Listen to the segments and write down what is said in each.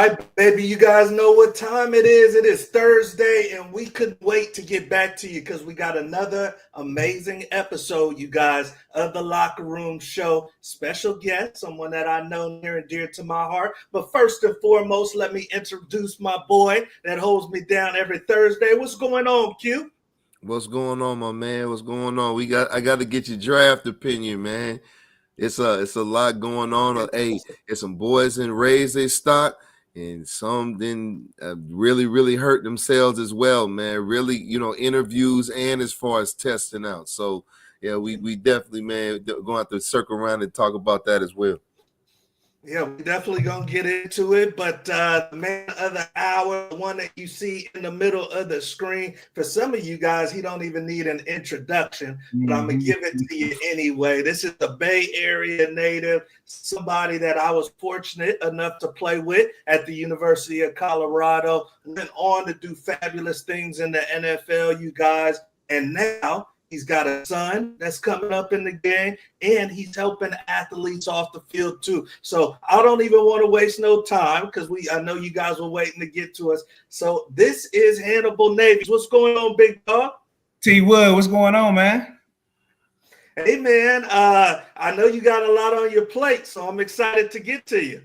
right, baby, you guys know what time it is. It is Thursday, and we couldn't wait to get back to you because we got another amazing episode, you guys, of the Locker Room Show. Special guest, someone that I know near and dear to my heart. But first and foremost, let me introduce my boy that holds me down every Thursday. What's going on, Q? What's going on, my man? What's going on? I got to get your draft opinion, man. It's a lot going on. Hey, it's some boys that raised their stock, and some then really hurt themselves as well, man. Really, interviews and as far as testing out. So yeah, we definitely, man, going to have to circle around and talk about that as well. Yeah, we're definitely going to get into it. But the man of the hour, the one that you see in the middle of the screen, for some of you guys, he don't even need an introduction, but I'm going to give it to you anyway. This is a Bay Area native, somebody that I was fortunate enough to play with at the University of Colorado, went on to do fabulous things in the NFL, you guys, and now he's got a son that's coming up in the game, and he's helping athletes off the field too. So I don't even want to waste no time because I know you guys were waiting to get to us. So this is Hannibal Navies. What's going on, big dog? T Wood, what's going on, man? Hey, man, I know you got a lot on your plate, so I'm excited to get to you.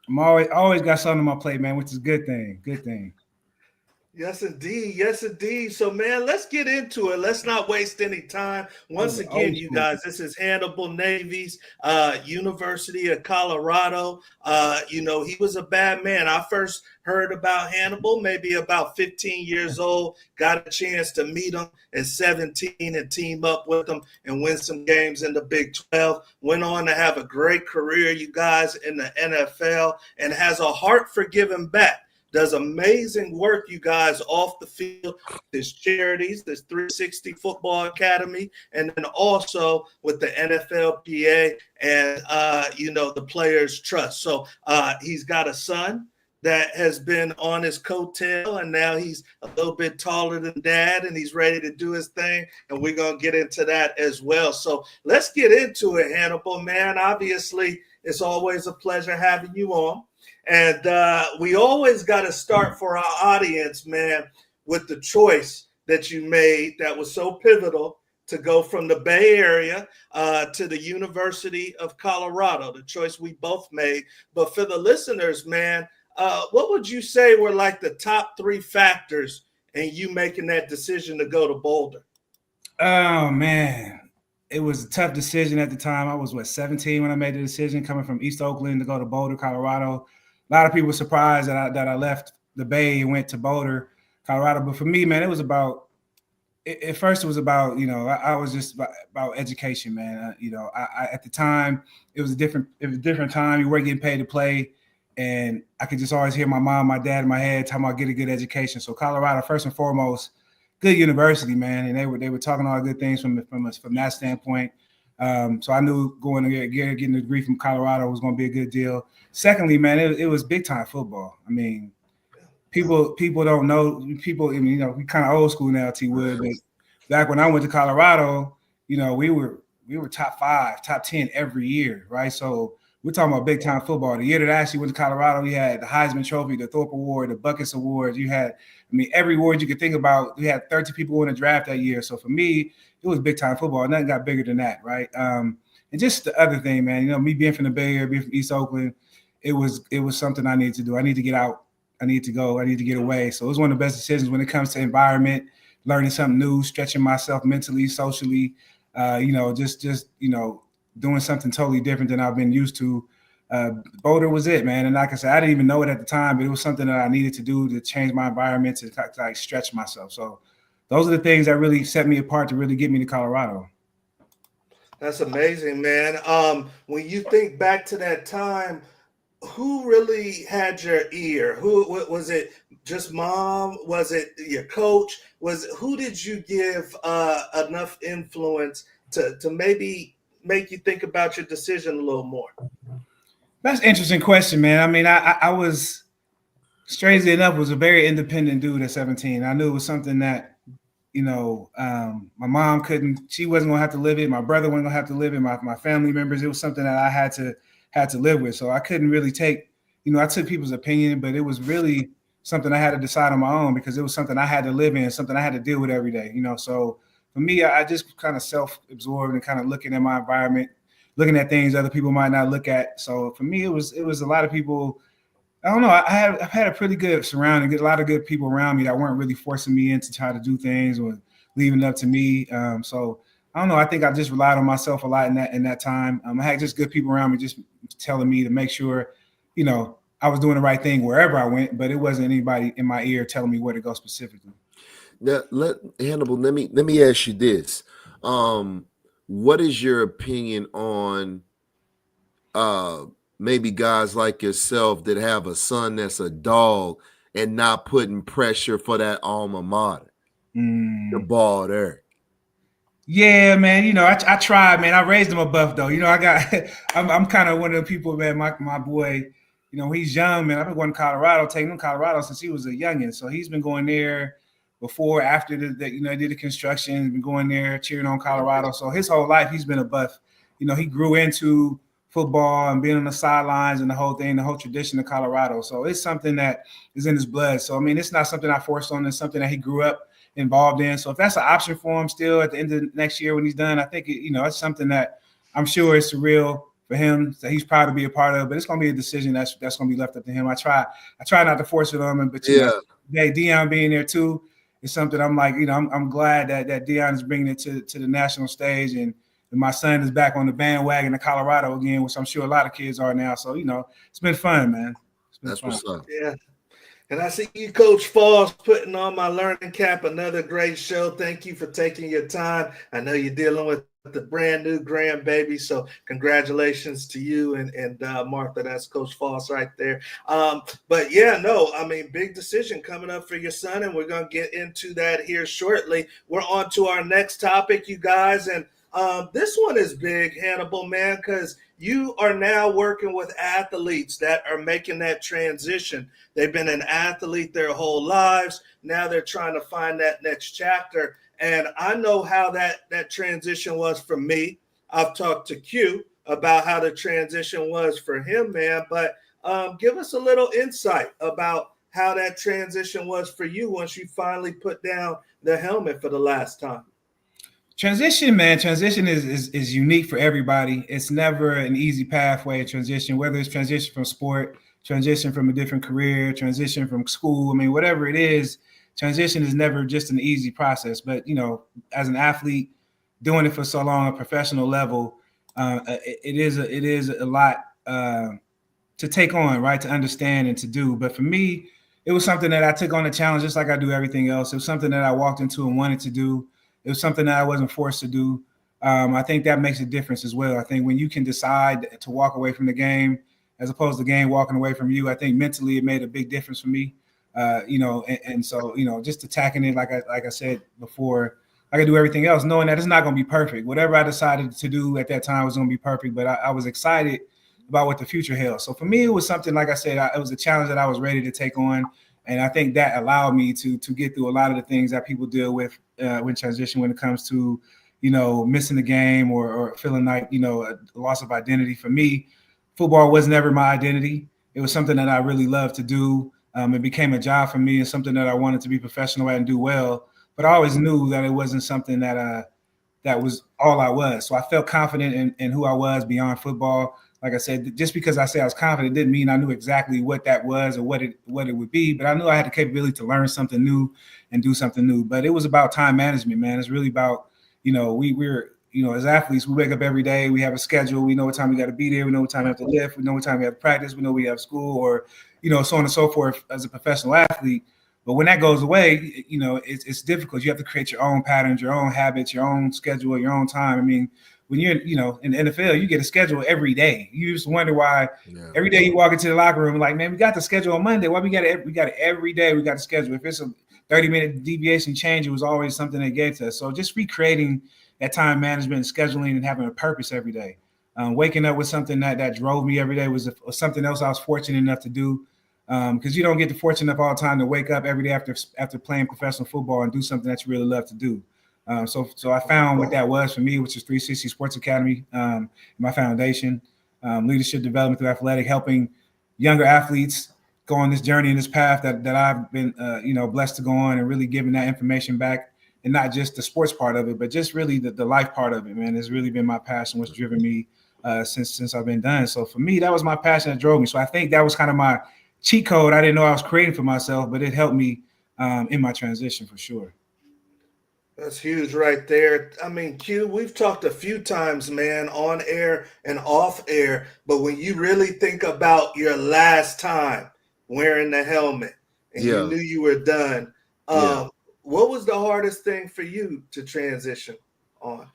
I'm always got something on my plate, man, which is a good thing. Good thing. Yes, indeed. Yes, indeed. So, man, let's get into it. Let's not waste any time. Once again, you guys, this is Hannibal Navies, University of Colorado. He was a bad man. I first heard about Hannibal maybe about 15 years old, got a chance to meet him at 17 and team up with him and win some games in the Big 12. Went on to have a great career, you guys, in the NFL, and has a heart for giving back. Does amazing work, you guys, off the field. There's charities, there's 360 Football Academy, and then also with the NFLPA and, the Players Trust. So he's got a son that has been on his coattail, and now he's a little bit taller than dad, and he's ready to do his thing, and we're going to get into that as well. So let's get into it, Hannibal, man. Obviously, it's always a pleasure having you on. And we always got to start for our audience, man, with the choice that you made that was so pivotal to go from the Bay Area to the University of Colorado, the choice we both made. But for the listeners, man, what would you say were like the top 3 factors in you making that decision to go to Boulder? Oh, man. It was a tough decision at the time. I was, 17 when I made the decision, coming from East Oakland to go to Boulder, Colorado. A lot of people were surprised that I left the Bay and went to Boulder, Colorado. But for me, man, it was about – at first it was about, I was just about education, man. I at the time, it was a different time. You weren't getting paid to play. And I could just always hear my mom, my dad in my head talking about get a good education. So Colorado, first and foremost, good university, man. And they were talking all good things from that standpoint. So I knew going to getting a degree from Colorado was going to be a good deal. Secondly, man, it was big time football. I mean, people don't know. People, we kind of old school now, T Wood. But back when I went to Colorado, we were top 5, top 10 every year, right? So we're talking about big time football. The year that I actually went to Colorado, we had the Heisman Trophy, the Thorpe Award, the Buckets Award. You had, every award you could think about. We had 30 people in the draft that year. So for me, it was big time football. Nothing got bigger than that, right? And just the other thing, man, me being from the Bay Area, being from East Oakland, it was something I needed to do. I need to get out. I need to go. I need to get away. So it was one of the best decisions when it comes to environment, learning something new, stretching myself mentally, socially, doing something totally different than I've been used to. Boulder was it, man. And like I said, I didn't even know it at the time, but it was something that I needed to do to change my environment, to like stretch myself. So those are the things that really set me apart to really get me to Colorado. That's amazing, man. When you think back to that time, who really had your ear? Who was it? Just mom? Was it your coach? Who did you give enough influence to maybe make you think about your decision a little more? That's an interesting question, man. I mean, I was, strangely enough, was a very independent dude at 17. I knew it was something that, my mom she wasn't going to have to live it. My brother wasn't going to have to live it. My family members, it was something that I had to live with. So I couldn't really take I took people's opinion, but it was really something I had to decide on my own because it was something I had to live in, something I had to deal with every day, So for me, I just kind of self-absorbed and kind of looking at my environment, looking at things other people might not look at. So for me, it was a lot of people. I don't know. I've had a pretty good surrounding, a lot of good people around me that weren't really forcing me in to try to do things or leaving it up to me. So I don't know. I think I just relied on myself a lot in that time. I had just good people around me, just telling me to make sure, I was doing the right thing wherever I went, but it wasn't anybody in my ear telling me where to go specifically. Now, Hannibal, let me ask you this. What is your opinion on maybe guys like yourself that have a son that's a dog and not putting pressure for that alma mater? The ball there. Yeah, man. I tried, man. I raised him a buff though. I'm kind of one of the people, man. My boy, he's young, man. I've been going to Colorado, taking him to Colorado since he was a youngin'. So he's been going there before, after that, did the construction, been going there, cheering on Colorado. So his whole life, he's been a buff. He grew into football and being on the sidelines and the whole thing, the whole tradition of Colorado. So it's something that is in his blood. So, I mean, it's not something I forced on. It's something that he grew up involved in. So if that's an option for him still at the end of next year when he's done, I think, it's something that I'm sure it's surreal for him that he's proud to be a part of, but it's going to be a decision that's going to be left up to him. I try not to force it on him, but Deion being there too is something I'm like, I'm glad that Deion is bringing it to the national stage, and my son is back on the bandwagon of Colorado again, which I'm sure a lot of kids are now. So, it's been fun, man. That's fun. What's up. Yeah. And I see you, Coach Falls, putting on my learning cap. Another great show. Thank you for taking your time. I know you're dealing with the brand new grandbaby, so congratulations to you and Martha. That's Coach Falls right there. But yeah, no, I mean, big decision coming up for your son, and we're going to get into that here shortly. We're on to our next topic, you guys, and this one is big, Hannibal, man, because you are now working with athletes that are making that transition. They've been an athlete their whole lives. Now they're trying to find that next chapter. And I know how that transition was for me. I've talked to Q about how the transition was for him, man. But give us a little insight about how that transition was for you once you finally put down the helmet for the last time. Transition, man. Transition is unique for everybody. It's never an easy pathway of transition, whether it's transition from sport, transition from a different career, transition from school. I mean, whatever it is, transition is never just an easy process. But, as an athlete doing it for so long, a professional level, it is a lot to take on, right, to understand and to do. But for me, it was something that I took on a challenge just like I do everything else. It was something that I walked into and wanted to do. It was something that I wasn't forced to do. I think that makes a difference as well. I think when you can decide to walk away from the game as opposed to the game walking away from you, I think mentally it made a big difference for me. And so, just attacking it, like I said before, I could do everything else, knowing that it's not going to be perfect. Whatever I decided to do at that time was going to be perfect, but I was excited about what the future held. So for me, it was something, like I said, it was a challenge that I was ready to take on. And I think that allowed me to get through a lot of the things that people deal with when transition, when it comes to, missing the game or feeling like, a loss of identity. For me, football was never my identity. It was something that I really loved to do. It became a job for me and something that I wanted to be professional at and do well. But I always knew that it wasn't something that was all I was. So I felt confident in who I was beyond football. Like I said, just because I said I was confident didn't mean I knew exactly what that was or what it would be, but I knew I had the capability to learn something new and do something new. But it was about time management, man. It's really about, we're as athletes, we wake up every day, we have a schedule, we know what time we got to be there, we know what time we have to lift, we know what time we have to practice, we know we have school, or, so on and so forth as a professional athlete. But when that goes away, it's difficult. You have to create your own patterns, your own habits, your own schedule, your own time. I mean, when you're, in the NFL, you get a schedule every day. You just wonder why every day you walk into the locker room, like, man, we got the schedule on Monday. Why we got it every day? We got the schedule. If it's a 30-minute deviation change, it was always something they gave to us. So just recreating that time management, scheduling, and having a purpose every day. Waking up with something that drove me every day was something else I was fortunate enough to do. Because you don't get the fortunate enough all the time to wake up every day after playing professional football and do something that you really love to do. So I found what that was for me, which is 360 Sports Academy, my foundation, leadership development through athletic, helping younger athletes go on this journey and this path that I've been, blessed to go on, and really giving that information back, and not just the sports part of it, but just really the life part of it, man. It's really been my passion, what's driven me since I've been done. So for me, that was my passion that drove me. So I think that was kind of my cheat code I didn't know I was creating for myself, but it helped me in my transition for sure. That's huge right there. I mean, Q, we've talked a few times, man, on air and off air, but when you really think about your last time wearing the helmet and you knew you were done, what was the hardest thing for you to transition on?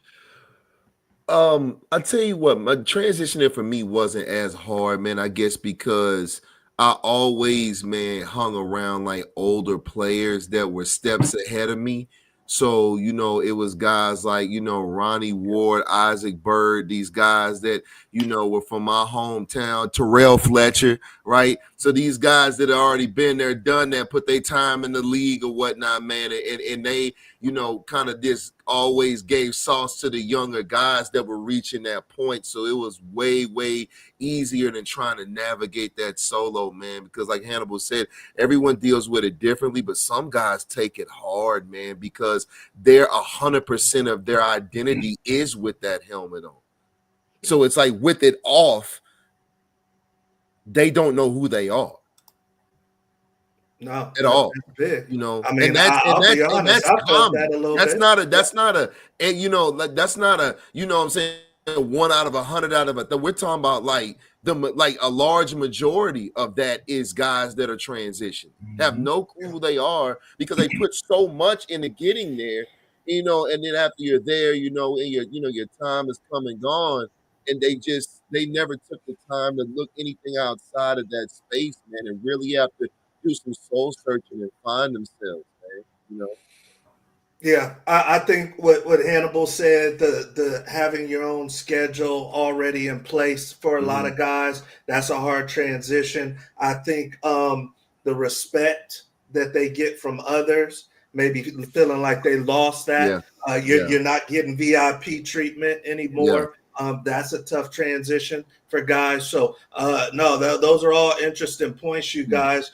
I tell you what, my transitioning for me wasn't as hard, man. I guess because I always, man, hung around like older players that were steps ahead of me. So, it was guys like, Ronnie Ward, Isaac Bird, these guys that, were from my hometown, Terrell Fletcher, right? So these guys that had already been there, done that, put their time in the league or whatnot, man. And they, kind of just always gave sauce to the younger guys that were reaching that point. So it was way, way easier than trying to navigate that solo, man, because like Hannibal said, everyone deals with it differently, but some guys take it hard, man, because they're 100% of their identity is with that helmet on. So it's like with it off, they don't know who they are. No, at all, big. I mean, and that's common. That's not a, and that's not a, what I'm saying, 1 out of 100 out of it. We're talking about like a large majority of that is guys that are transitioned, have no clue who they are because they put so much into getting there, and then after you're there, and your time is come and gone, and they never took the time to look anything outside of that space, man, and really have to do some soul searching and find themselves, man. Yeah, I think what Hannibal said, the having your own schedule already in place for a lot of guys, that's a hard transition. I think the respect that they get from others, maybe feeling like they lost that. You're not getting VIP treatment anymore. That's a tough transition for guys. So, those are all interesting points, you guys.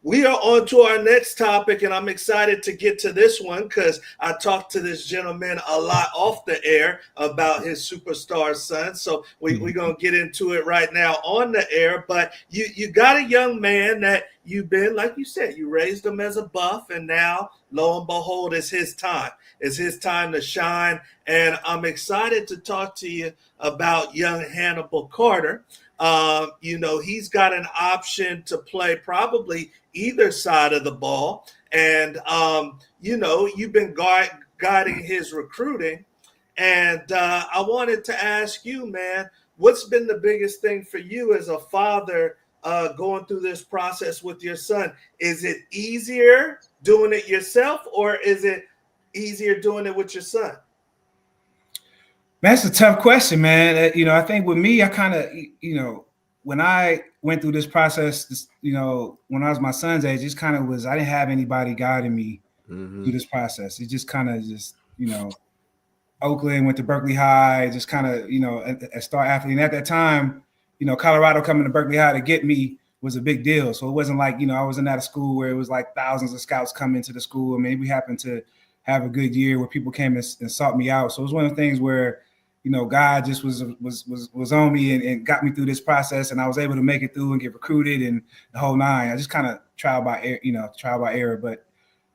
We are on to our next topic, and I'm excited to get to this one because I talked to this gentleman a lot off the air about his superstar son. So we're going to get into it right now on the air. But you got a young man that you've been, like you said, you raised him as a buff, and now, lo and behold, it's his time. It's his time to shine. And I'm excited to talk to you about young Hannibal Carter. He's got an option to play probably either side of the ball. And, you've been guiding his recruiting. And I wanted to ask you, man, what's been the biggest thing for you as a father going through this process with your son? Is it easier doing it yourself, or is it easier doing it with your son? That's a tough question, man. I think with me, I kind of, when I went through this process, when I was my son's age, it kind of was, I didn't have anybody guiding me through this process. It just kind of Oakland, went to Berkeley High, just kind of, a star athlete. And at that time, Colorado coming to Berkeley High to get me was a big deal. So it wasn't like, I wasn't at a school where it was like thousands of scouts coming to the school. I mean, we happened to have a good year where people came and sought me out. So it was one of the things where, God just was on me and got me through this process, and I was able to make it through and get recruited and the whole nine. I just kind of trial by error. But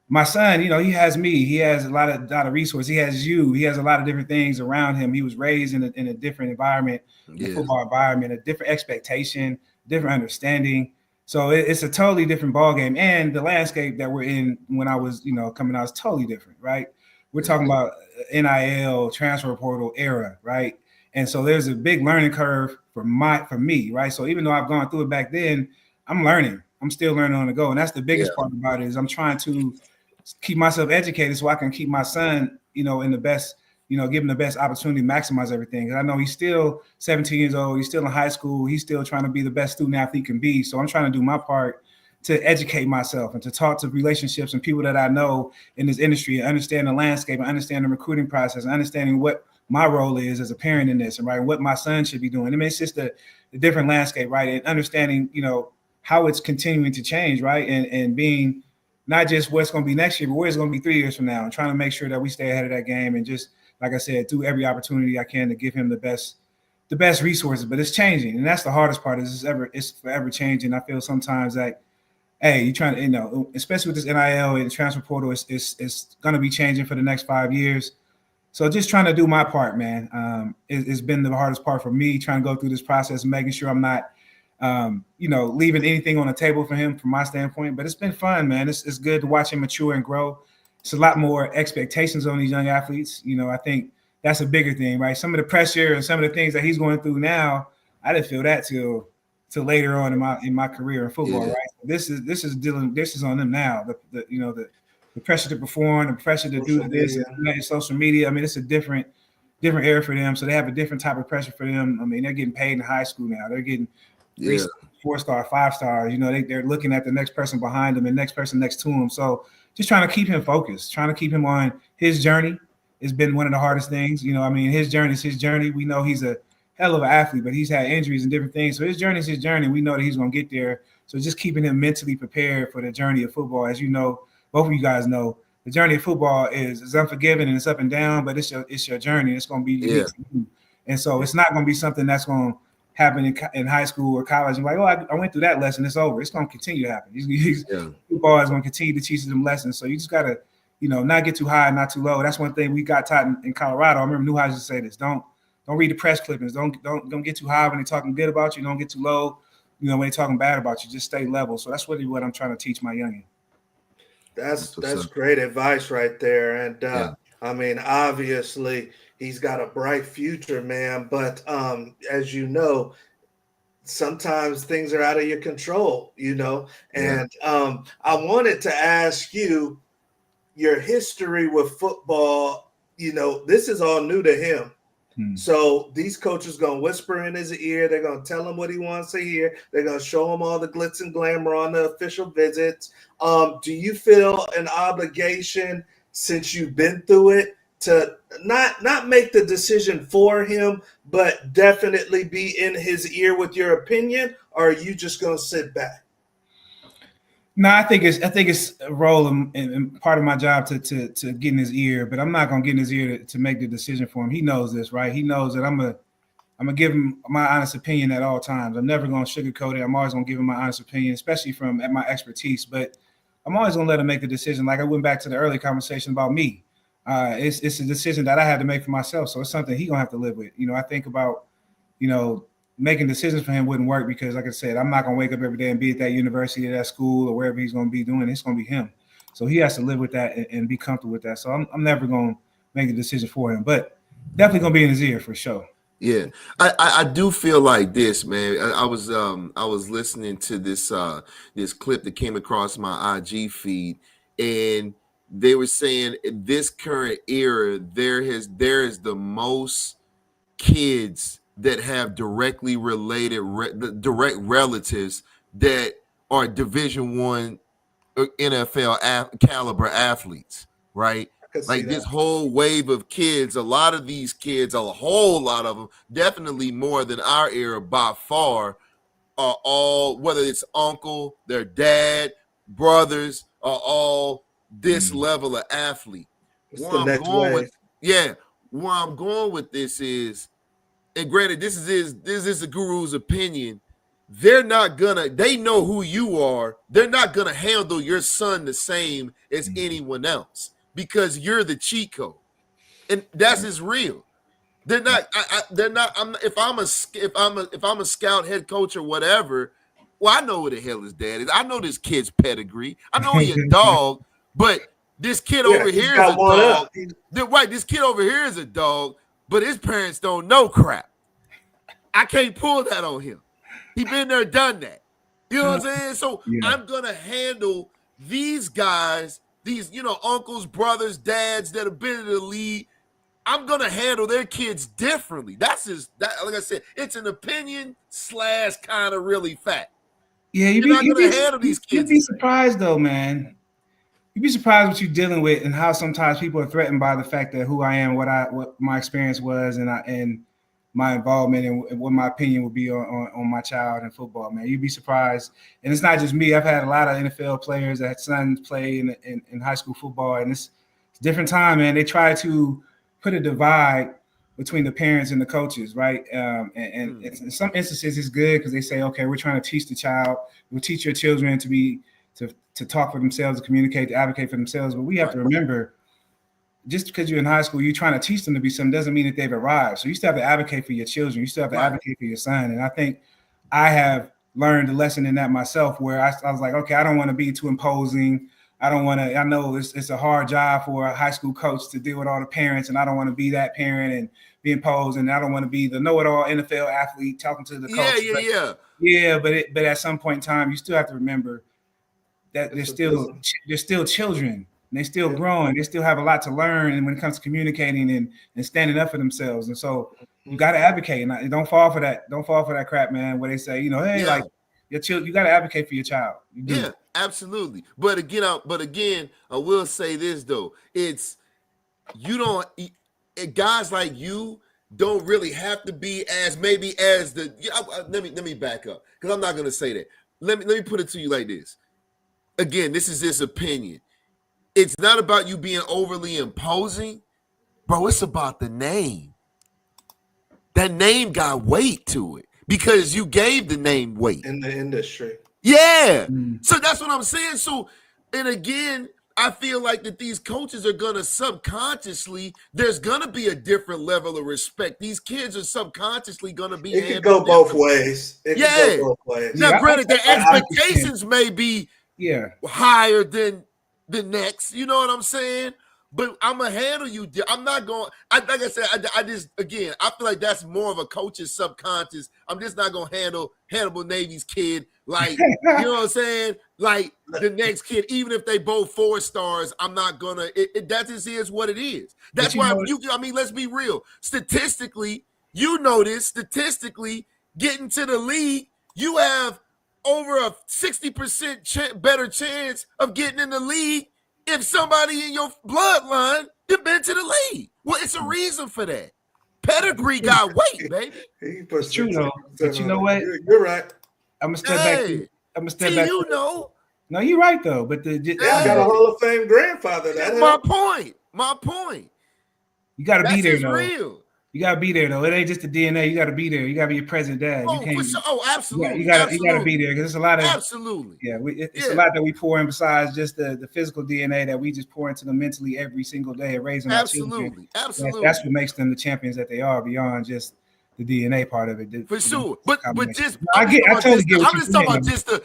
my son, he has me. He has a lot of resources. He has you. He has a lot of different things around him. He was raised in a different environment, a football environment, a different expectation, different understanding. So it's a totally different ballgame. And the landscape that we're in when I was, coming out is totally different, right? We're talking about NIL, transfer portal era, right? And so there's a big learning curve for me, right? So even though I've gone through it back then, I'm learning. I'm still learning on the go. And that's the biggest part about it is I'm trying to keep myself educated so I can keep my son, in the best, give him the best opportunity to maximize everything. I know he's still 17 years old. He's still in high school. He's still trying to be the best student athlete can be. So I'm trying to do my part to educate myself and to talk to relationships and people that I know in this industry and understand the landscape and understand the recruiting process and understanding what my role is as a parent in this and right what my son should be doing. I mean, it's just different landscape, right? And understanding, how it's continuing to change, right? And being not just what's going to be next year, but where it's going to be 3 years from now, and trying to make sure that we stay ahead of that game, and just, like I said, do every opportunity I can to give him the best resources. But it's changing, and that's the hardest part. It's forever changing. I feel sometimes that, hey, you're trying to, especially with this NIL and transfer portal, it's going to be changing for the next 5 years. So just trying to do my part, man. It's been the hardest part for me, trying to go through this process, making sure I'm not, leaving anything on the table for him from my standpoint. But it's been fun, man. It's good to watch him mature and grow. It's a lot more expectations on these young athletes. I think that's a bigger thing, right? Some of the pressure and some of the things that he's going through now, I didn't feel that till later on in my career in football, right? This is on them now. The pressure to perform, the pressure to do this, and social media. I mean, it's a different era for them. So they have a different type of pressure for them. I mean, they're getting paid in high school now. They're getting 4-star, 5-star. They're looking at the next person behind them and next person next to them. So just trying to keep him focused, trying to keep him on his journey has been one of the hardest things. His journey is his journey. We know he's a hell of an athlete, but he's had injuries and different things. So his journey is his journey. We know that he's going to get there. So just keeping him mentally prepared for the journey of football. As you know, both of you guys know, the journey of football is unforgiving and it's up and down, but it's your journey. It's going to be unique to you. And so it's not going to be something that's going to happen in high school or college. And like, I went through that lesson. It's over. It's going to continue to happen. Football is going to continue to teach them lessons. So you just got to, not get too high, not too low. That's one thing we got taught in Colorado. I remember Newhouse used to say this: don't read the press clippings. Don't get too high when they're talking good about you. Don't get too low, when they're talking bad about you. Just stay level. So that's really what I'm trying to teach my youngin. That's great advice right there. And I mean, obviously he's got a bright future, man. But as you know, sometimes things are out of your control, And I wanted to ask you your history with football. This is all new to him. So these coaches going to whisper in his ear. They're going to tell him what he wants to hear. They're going to show him all the glitz and glamour on the official visits. Do you feel an obligation, since you've been through it, to not make the decision for him, but definitely be in his ear with your opinion? Or are you just going to sit back? No, I think it's a role and part of my job to get in his ear, but I'm not gonna get in his ear to make the decision for him. He knows this, right? He knows that I'm gonna give him my honest opinion at all times. I'm never gonna sugarcoat it. I'm always gonna give him my honest opinion, especially from my expertise. But I'm always gonna let him make the decision. Like I went back to the early conversation about me. It's a decision that I had to make for myself, so it's something he's gonna have to live with. I think about, making decisions for him wouldn't work because, like I said, I'm not going to wake up every day and be at that university or that school or wherever he's going to be doing. It's going to be him. So he has to live with that and be comfortable with that. So I'm never going to make a decision for him, but definitely going to be in his ear for sure. Yeah, I do feel like this, man. I was listening to this clip that came across my IG feed, and they were saying in this current era, there is the most kids that have directly related direct relatives that are Division I NFL caliber athletes, right? Like this whole wave of kids, a lot of these kids, a whole lot of them, definitely more than our era by far, are all, whether it's uncle, their dad, brothers, are all this level of athlete. Where I'm going with this is, and granted, this is the guru's opinion. They know who you are. They're not gonna handle your son the same as anyone else because you're the cheat code, and that's just real. They're not. They're not. If I'm a scout, head coach, or whatever. Well, I know who the hell his dad is. I know this kid's pedigree. I know he's a dog, but this kid over here is a dog. Right, this kid over here is a dog. But his parents don't know crap. I can't pull that on him. He been there, done that. You know what I'm saying? So I'm going to handle these guys, these, uncles, brothers, dads that have been in the league. I'm going to handle their kids differently. Like I said, it's an opinion / kind of really fact. Yeah, you're not going to handle these kids. You'd be surprised though, man. You'd be surprised what you're dealing with and how sometimes people are threatened by the fact that who I am, what my experience was, and my involvement and what my opinion would be on my child in football, man. You'd be surprised. And it's not just me. I've had a lot of NFL players that had sons play in high school football, and it's a different time, man. They try to put a divide between the parents and the coaches, right? And in some instances, it's good because they say, okay, we're trying to teach the child. We'll teach your children to talk for themselves, to communicate, to advocate for themselves. But we have to remember, just because you're in high school, you're trying to teach them to be something doesn't mean that they've arrived. So you still have to advocate for your children. You still have to advocate for your son. And I think I have learned a lesson in that myself, where I was like, okay, I don't want to be too imposing. I don't want to. I know it's a hard job for a high school coach to deal with all the parents, and I don't want to be that parent and be imposed. And I don't want to be the know-it-all NFL athlete talking to the coach. Yeah. But at some point in time, you still have to remember that they're still children. And they're still growing. They still have a lot to learn. And when it comes to communicating and standing up for themselves, and so you got to advocate. And don't fall for that. Don't fall for that crap, man. Where they say, hey, like your child, you got to advocate for your child. Yeah, absolutely. But again, I will say this though: it's guys like you don't really have to be as the. Let me back up, because I'm not going to say that. Let me put it to you like this. Again, this is his opinion. It's not about you being overly imposing, bro. It's about the name. That name got weight to it because you gave the name weight in the industry. Yeah. So that's what I'm saying. So, and again, I feel like that these coaches are going to subconsciously, there's going to be a different level of respect. These kids are subconsciously going to be. It could go both ways. It could go both ways. Now, granted, their expectations may be higher than the next. You know what I'm saying? But I'm going to handle you. I'm not going, like I said, I just, again, I feel like that's more of a coach's subconscious. I'm just not going to handle Hannibal Navies kid like, you know what I'm saying? Like the next kid, even if they both 4 stars, I'm not going to, that just is what it is. That's why, let's be real. Statistically, getting to the league, you have over a 60% better chance of getting in the league if somebody in your bloodline has been to the league. Well, it's a reason for that. Pedigree got weight, baby. It's true, though. But you know what? You're right. I'm going to step back. I'm going to step back. No, you're right, though. But got a Hall of Fame grandfather. That's my point. You got to be there, though. Real. You gotta be there though. It ain't just the DNA. You gotta be there. You gotta be a present dad. Oh, for sure. Absolutely. You gotta be there because it's a lot of absolutely. Yeah, it's a lot that we pour in besides just the physical DNA that we just pour into them mentally every single day of raising our children. Absolutely. That's what makes them the champions that they are beyond just the DNA part of it. For sure. But just I totally get what I'm just talking about just the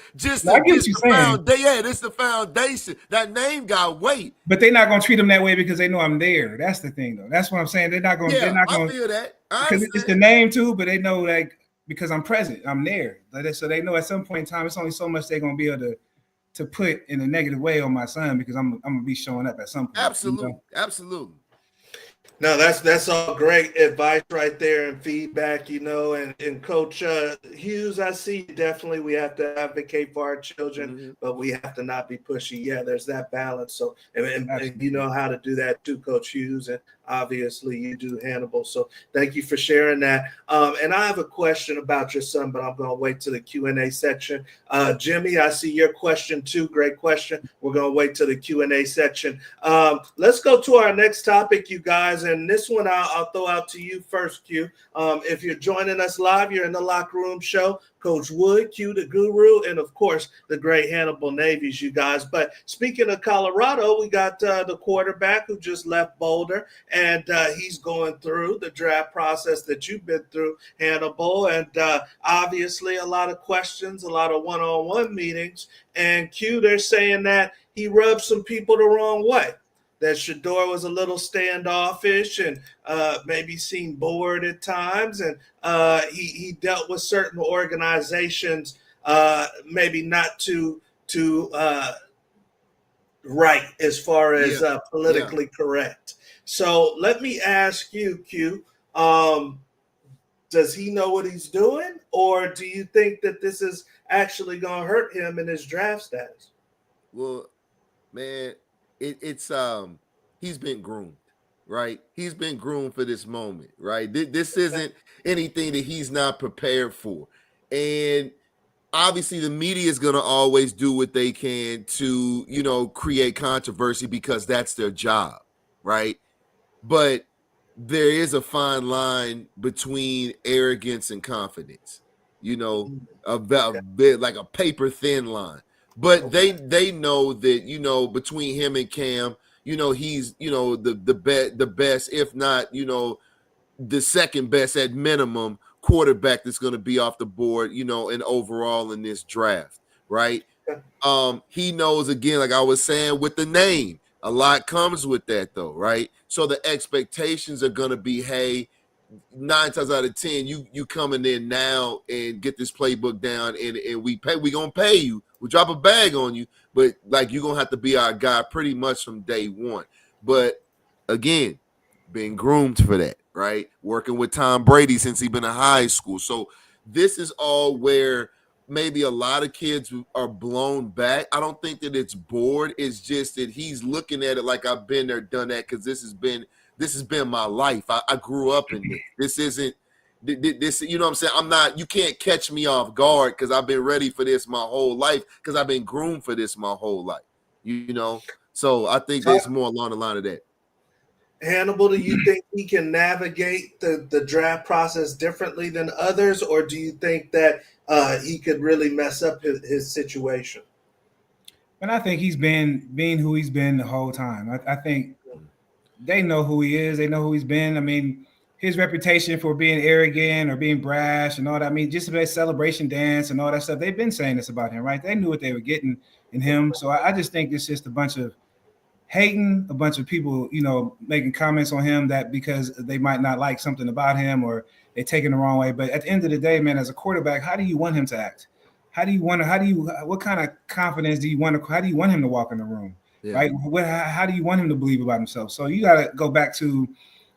foundation. That name got weight. But they're not gonna treat them that way because they know I'm there. That's the thing though. That's what I'm saying. They're not gonna I feel that. Because it's the name too, but they know like because I'm present, I'm there. So they know at some point in time it's only so much they're gonna be able to put in a negative way on my son because I'm gonna be showing up at some point. Absolutely. Absolutely. No, that's all great advice right there and feedback, and Coach Hughes, I see definitely we have to advocate for our children, but we have to not be pushy. Yeah, there's that balance. So, and you know how to do that too, Coach Hughes, and obviously you do, Hannibal. So thank you for sharing that. And I have a question about your son, but I'm going to wait to the Q&A section. Jimmy, I see your question too. Great question. We're going to wait to the Q&A section. Let's go to our next topic, you guys. And this one I'll throw out to you first, Q. If you're joining us live, you're in the Locker Room Show. Coach Wood, Q the Guru, and of course the great Hannibal Navies, you guys. But speaking of Colorado, we got the quarterback who just left Boulder, and he's going through the draft process that you've been through, Hannibal, and obviously a lot of questions, a lot of one-on-one meetings. And Q, they're saying that he rubbed some people the wrong way. That Shedeur was a little standoffish and maybe seemed bored at times. And he dealt with certain organizations maybe not too right as far as politically correct. So let me ask you, Q, does he know what he's doing? Or do you think that this is actually going to hurt him in his draft status? Well, man, it's he's been groomed. right? He's been groomed for this moment, right? This isn't anything that he's not prepared for. And obviously the media is going to always do what they can to, create controversy because that's their job, right? But there is a fine line between arrogance and confidence, a bit like a paper thin line. But they know that, between him and Cam, he's, the best, if not, the second best at minimum quarterback that's going to be off the board, and overall in this draft, right? He knows, again, like I was saying with the name, a lot comes with that though, right? So the expectations are going to be, hey, 9 times out of 10, you coming in now and get this playbook down, and we gonna pay you. We drop a bag on you, but like you're gonna have to be our guy pretty much from day one. But again, being groomed for that, right? Working with Tom Brady since he's been in high school. So this is all where maybe a lot of kids are blown back. I don't think that it's bored. It's just that he's looking at it like I've been there, done that, because this has been my life. I grew up in this. This isn't this, you know what I'm saying? You can't catch me off guard because I've been ready for this my whole life, because I've been groomed for this my whole life. So I think there's more along the line of that. Hannibal, do you think he can navigate the draft process differently than others, or do you think that he could really mess up his situation? And I think he's being who he's been the whole time. I think they know who he is. They know who he's been. I mean, his reputation for being arrogant or being brash and all that. I mean, just about celebration dance and all that stuff. They've been saying this about him, right? They knew what they were getting in him. So I just think it's just a bunch of hating, a bunch of people, making comments on him that because they might not like something about him or they take it the wrong way. But at the end of the day, man, as a quarterback, how do you want him to act? What kind of confidence do you want how do you want him to walk in the room? Yeah. Right? How do you want him to believe about himself? So you got to go back to,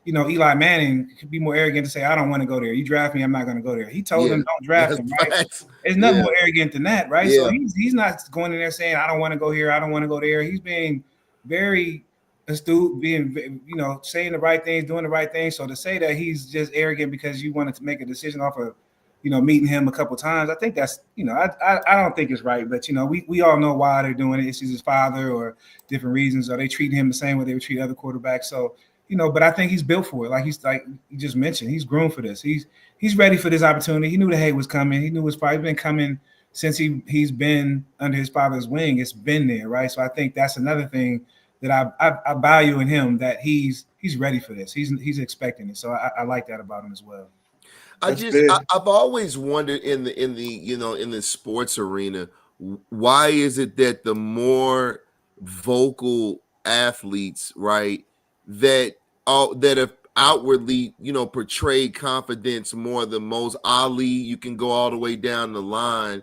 Eli Manning could be more arrogant to say, I don't want to go there. You draft me, I'm not going to go there. He told him, don't draft him, right? There's nothing more arrogant than that, right? Yeah. So he's not going in there saying, I don't want to go here, I don't want to go there. He's being very astute, being, saying the right things, doing the right things. So to say that he's just arrogant because you wanted to make a decision off of, meeting him a couple times, I think that's, I don't think it's right. But, we all know why they're doing it. It's his father or different reasons, or they treat him the same way they would treat other quarterbacks. So, but I think he's built for it. Like you just mentioned, he's groomed for this. He's ready for this opportunity. He knew the hate was coming. He knew it's probably been coming since he's been under his father's wing. It's been there, right? So I think that's another thing that I value in him, that he's ready for this. He's expecting it. So I like that about him as well. I've always wondered in the sports arena, why is it that the more vocal athletes, right, that have outwardly, portrayed confidence more than most, Ali, you can go all the way down the line,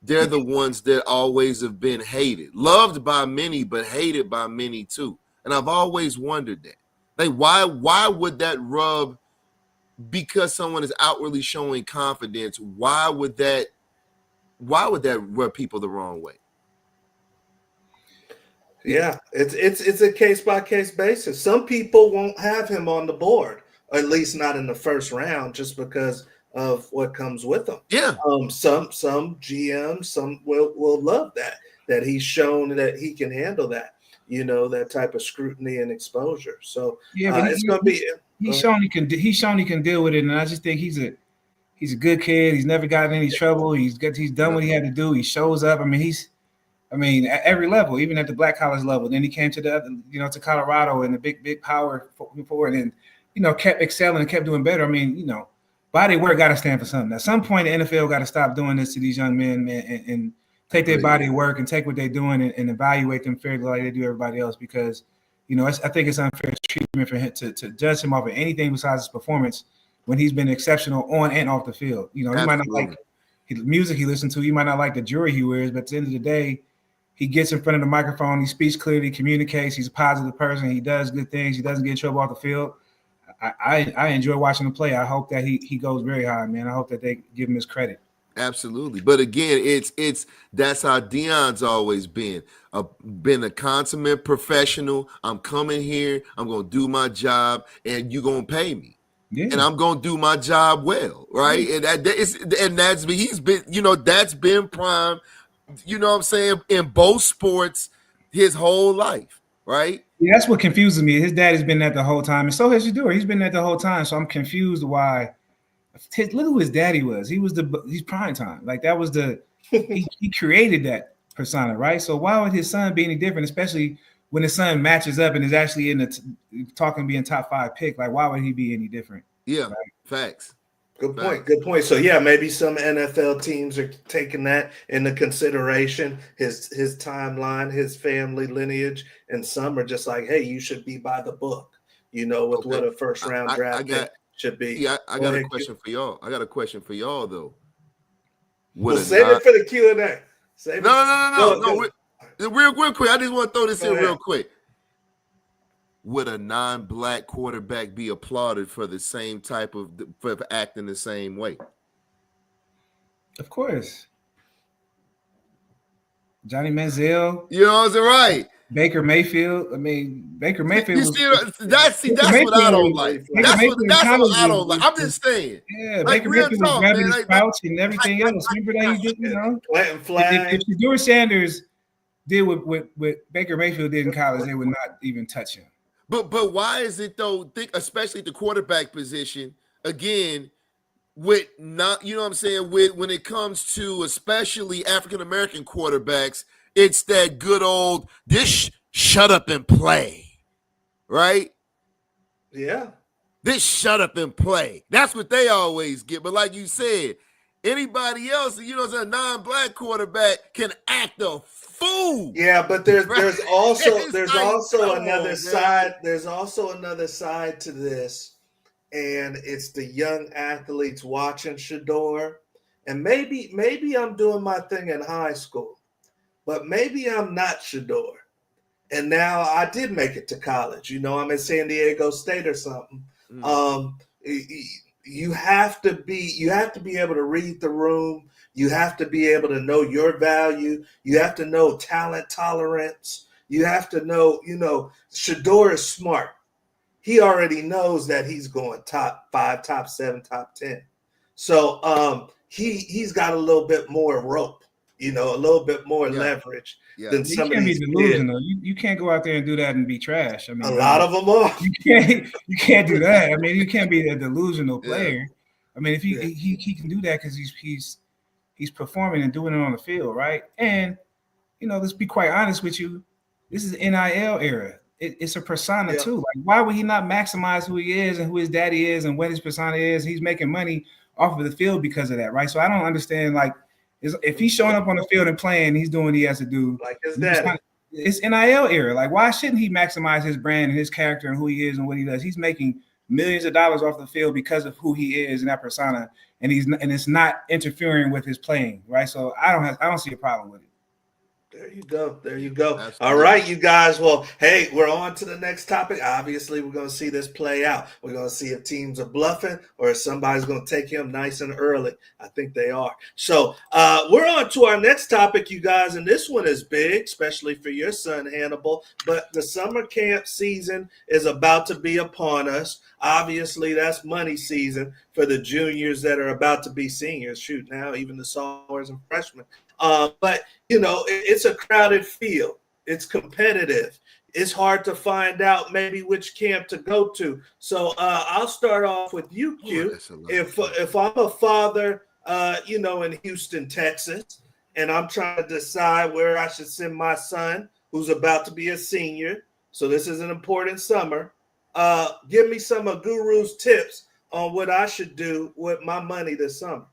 they're the ones that always have been hated, loved by many, but hated by many too. And I've always wondered that, like, why would that rub? Because someone is outwardly showing confidence, why would that rub people the wrong way? Yeah, it's a case by case basis. Some people won't have him on the board, or at least not in the first round, just because of what comes with them. Yeah. Some GMs, some will love that he's shown that he can handle that, that type of scrutiny and exposure. So it's going to be. He's shown he can deal with it, and I just think he's a good kid. He's never gotten any trouble. He's done what he had to do. He shows up. I mean, at every level, even at the black college level. Then he came to the other, to Colorado and the big power forward, and kept excelling and kept doing better. I mean, body work got to stand for something. At some point, the NFL got to stop doing this to these young men, man, and take their body work and take what they're doing and evaluate them fairly like they do everybody else, because. I think it's unfair treatment for him to judge him off of anything besides his performance when he's been exceptional on and off the field. He might not like the music he listens to. He might not like the jewelry he wears, but at the end of the day, he gets in front of the microphone. He speaks clearly, communicates. He's a positive person. He does good things. He doesn't get in trouble off the field. I enjoy watching him play. I hope that he goes very high, man. I hope that they give him his credit. Absolutely. But again, it's that's how Deion's always been a consummate professional. I'm coming here, I'm gonna do my job, and you're gonna pay me. Yeah. And I'm gonna do my job well, right? Yeah. And that's he's been, that's been Prime, what I'm saying, in both sports his whole life, right? Yeah, that's what confuses me. His dad has been there the whole time, and so has Shador. He's been there the whole time. So I'm confused why. Look who his daddy was. He's prime time. Like that was he created that persona, right? So why would his son be any different, especially when his son matches up and is actually in the talking being top 5 pick? Like why would he be any different? Yeah, right? Facts. Good point. Good point. So yeah, maybe some NFL teams are taking that into consideration, his timeline, his family lineage, and some are just like, hey, you should be by the book, with what a first round draft pick should be. Yeah, I got a question for y'all. I got a question for y'all though. Save it for the Q&A. No. Real quick. I just want to throw this in real quick. Would a non-black quarterback be applauded for the same type of for acting the same way? Of course. Johnny Manziel. You know what I'm saying? Right. Baker Mayfield. I mean, Baker Mayfield. That's what I don't like. That's what I don't like. I'm just saying. Yeah, like, Baker Mayfield was grabbing his pouch and everything else. Remember that he did, planting flags. If Shador Sanders did what Baker Mayfield did in college, they would not even touch him. But why is it though? Especially the quarterback position again. With not, what I'm saying, when it comes to especially African American quarterbacks, it's that good old shut up and play, right? Yeah. This shut up and play. That's what they always get. But like you said, anybody else, a non-black quarterback can act a fool. Yeah, but there's also another side. There's also another side to this. And it's the young athletes watching Shador. And maybe I'm doing my thing in high school, but maybe I'm not Shador. And now I did make it to college. I'm in San Diego State or something. You have to be able to read the room. You have to be able to know your value. You have to know talent tolerance. You have to know, Shador is smart. He already knows that he's going top 5, top 7, top 10. So he's got a little bit more rope, a little bit more leverage than some of these. You can't be delusional. You can't go out there and do that and be trash. I mean, a lot of them are. You can't do that. I mean, you can't be a delusional player. I mean, if he can do that because he's performing and doing it on the field, right? And let's be quite honest with you. This is NIL era. It's a persona too. Like, why would he not maximize who he is and who his daddy is and what his persona is? He's making money off of the field because of that, right? So I don't understand. Like, if he's showing up on the field and playing, he's doing what he has to do. Like his daddy. It's NIL era. Like, why shouldn't he maximize his brand and his character and who he is and what he does? He's making millions of dollars off the field because of who he is and that persona, and it's not interfering with his playing, right? So I don't see a problem with it. There you go. Absolutely. Absolutely. All right, you guys. Well, hey, we're on to the next topic. Obviously, we're going to see this play out. We're going to see if teams are bluffing or if somebody's going to take him nice and early. I think they are. So we're on to our next topic, you guys, and this one is big, especially for your son, Hannibal. But the summer camp season is about to be upon us. Obviously, that's money season for the juniors that are about to be seniors. Shoot, now even the sophomores and freshmen. But, it's a crowded field. It's competitive. It's hard to find out maybe which camp to go to. So I'll start off with you, Q. If I'm a father, in Houston, Texas, and I'm trying to decide where I should send my son who's about to be a senior, so this is an important summer, give me some of Guru's tips on what I should do with my money this summer.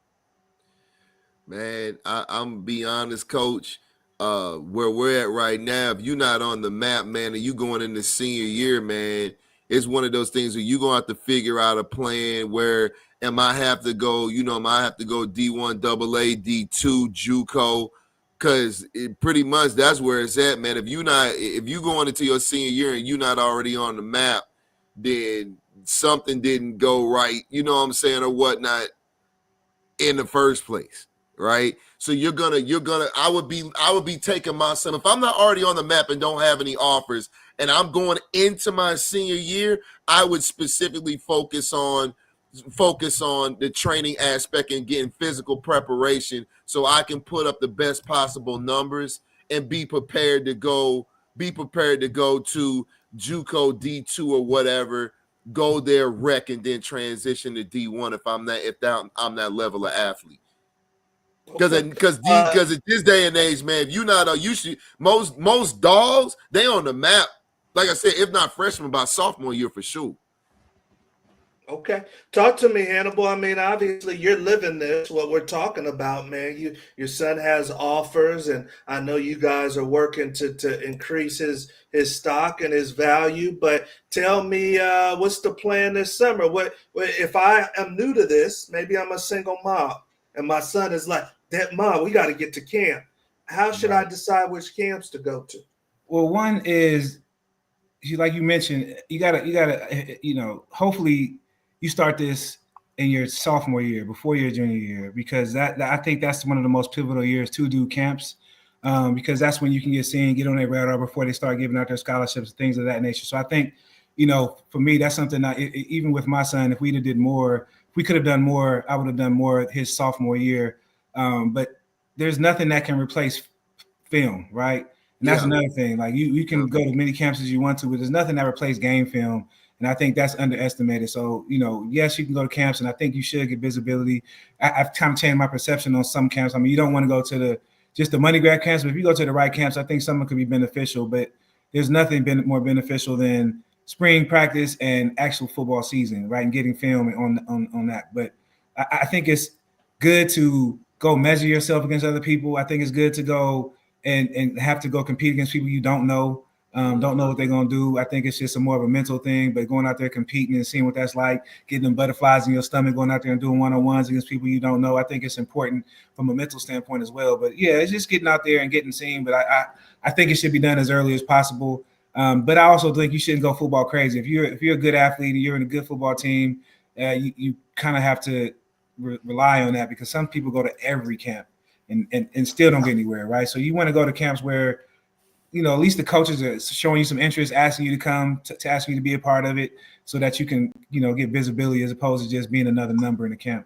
Man, I'm be honest, Coach. Where we're at right now, if you're not on the map, man, and you going into senior year, man, it's one of those things where you're gonna have to figure out a plan. Where am I have to go? Am I have to go D1 AA, D2 JUCO? Because pretty much that's where it's at, man. If you going into your senior year and you're not already on the map, then something didn't go right. You know what I'm saying, or whatnot in the first place. right? So I would be taking my son. If I'm not already on the map and don't have any offers and I'm going into my senior year, I would specifically focus on the training aspect and getting physical preparation so I can put up the best possible numbers and be prepared to go to JUCO D2 or whatever, go there, wreck, and then transition to D1 if I'm that level of athlete. Because at this day and age, man, if you're not most dogs, they on the map, like I said, if not freshman, by sophomore year for sure. Okay. Talk to me, Hannibal. I mean, obviously you're living this, what we're talking about, man. Your son has offers, and I know you guys are working to increase his stock and his value. But tell me, what's the plan this summer? What if I am new to this, maybe I'm a single mom and my son is like, "Dad, Mom, we got to get to camp." How should I decide which camps to go to? Well, one is, like you mentioned, you gotta, hopefully you start this in your sophomore year before your junior year, because that I think that's one of the most pivotal years to do camps, because that's when you can get seen, get on their radar before they start giving out their scholarships, things of that nature. So I think, for me, that's something that even with my son, if we could have done more, I would have done more his sophomore year. But there's nothing that can replace film, right? And that's another thing. Like you can go to many camps as you want to, but there's nothing that replaces game film. And I think that's underestimated. So, yes, you can go to camps, and I think you should get visibility. I've kind of changed my perception on some camps. I mean, you don't want to go to just the money grab camps, but if you go to the right camps, I think something could be beneficial. But there's nothing more beneficial than spring practice and actual football season, right? And getting film on that. But I think it's good to go measure yourself against other people. I think it's good to go and have to go compete against people you don't know what they're going to do. I think it's just more of a mental thing, but going out there competing and seeing what that's like, getting them butterflies in your stomach, going out there and doing one-on-ones against people you don't know, I think it's important from a mental standpoint as well. But yeah, it's just getting out there and getting seen. But I think it should be done as early as possible. But I also think you shouldn't go football crazy. If you're a good athlete and you're in a good football team, you kind of have to rely on that, because some people go to every camp and still don't get anywhere, right? So you want to go to camps where, at least the coaches are showing you some interest, asking you to come, to asking you to be a part of it, so that you can, get visibility as opposed to just being another number in the camp.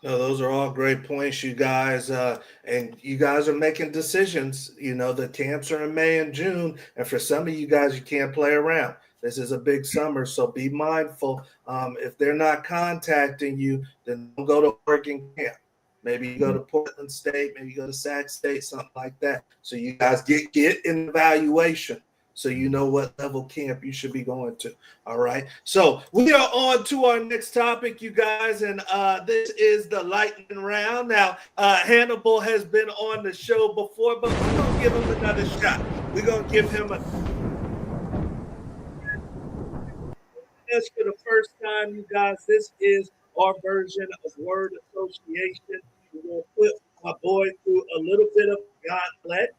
No, those are all great points, you guys. And you guys are making decisions. The camps are in May and June. And for some of you guys, you can't play around. This is a big summer, so be mindful. If they're not contacting you, then don't go to Oregon camp. Maybe you go to Portland State, maybe you go to Sac State, something like that. So you guys get an evaluation, so you know what level camp you should be going to. All right. So we are on to our next topic, you guys, and this is the lightning round. Now, Hannibal has been on the show before, but we're going to give him another shot. We're going to give him for the first time, you guys, this is our version of word association. We're going to put my boy through a little bit of gauntlet.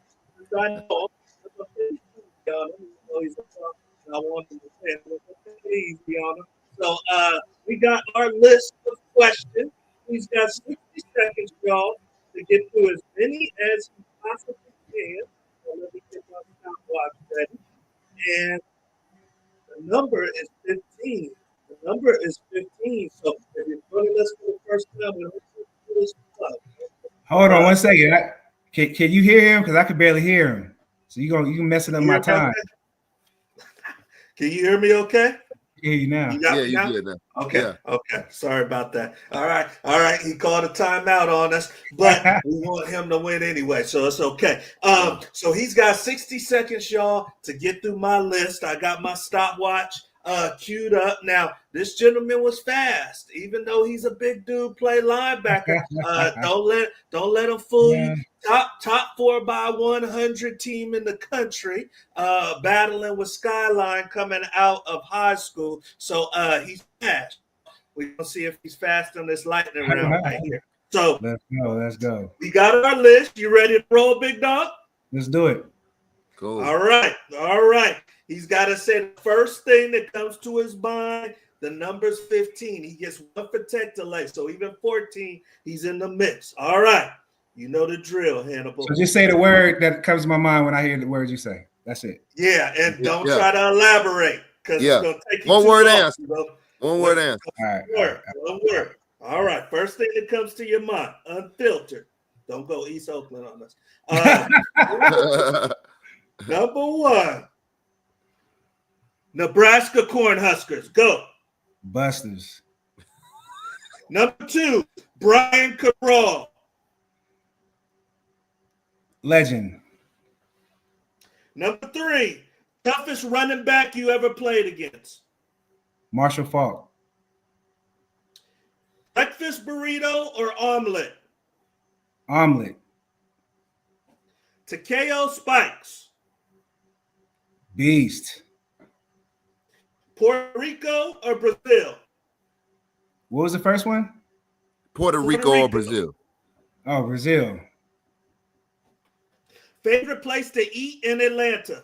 I know I want him to say it easy on him. So we got our list of questions. He's got 60 seconds, y'all, to get through as many as he possibly can. So let me get my stopwatch ready. And the number is 15. The number is 15. So if you're joining us for the first time, we hope you do this club. Hold on 1 second. Can you hear him? Because I could barely hear him. So you messing up my time. Okay? Can you hear me okay? I hear you now. You good now. Okay. Yeah. Okay. Sorry about that. All right. He called a timeout on us, but we want him to win anyway, so it's okay. So he's got 60 seconds, y'all, to get through my list. I got my stopwatch queued up. Now, this gentleman was fast, even though he's a big dude, play linebacker. Don't let him fool you. Top 4 by 100 team in the country, battling with Skyline coming out of high school. So he's fast. We're going to see if he's fast on this lightning round right here. So let's go. We got our list. You ready to roll, big dog? Let's do it. Cool. All right. He's got to say the first thing that comes to his mind, The number's 15. He gets 1 for tech delay. So even 14, he's in the mix. All right. You know the drill, Hannibal. So just say the word that comes to my mind when I hear the words you say. That's it. Yeah, and don't try to elaborate because it's going to take you one too word long. answer. One word answer. One word. All right. First thing that comes to your mind, unfiltered. Don't go East Oakland on us. Number 1, Nebraska Cornhuskers. Go. Busters. Number 2, Brian Cabral. Legend. Number 3, toughest running back you ever played against. Marshall Faulk. Breakfast burrito or omelet? Omelet. Takeo Spikes. Beast. Puerto Rico or Brazil? What was the first one? Puerto Rico or Brazil? Oh, Brazil. Favorite place to eat in Atlanta?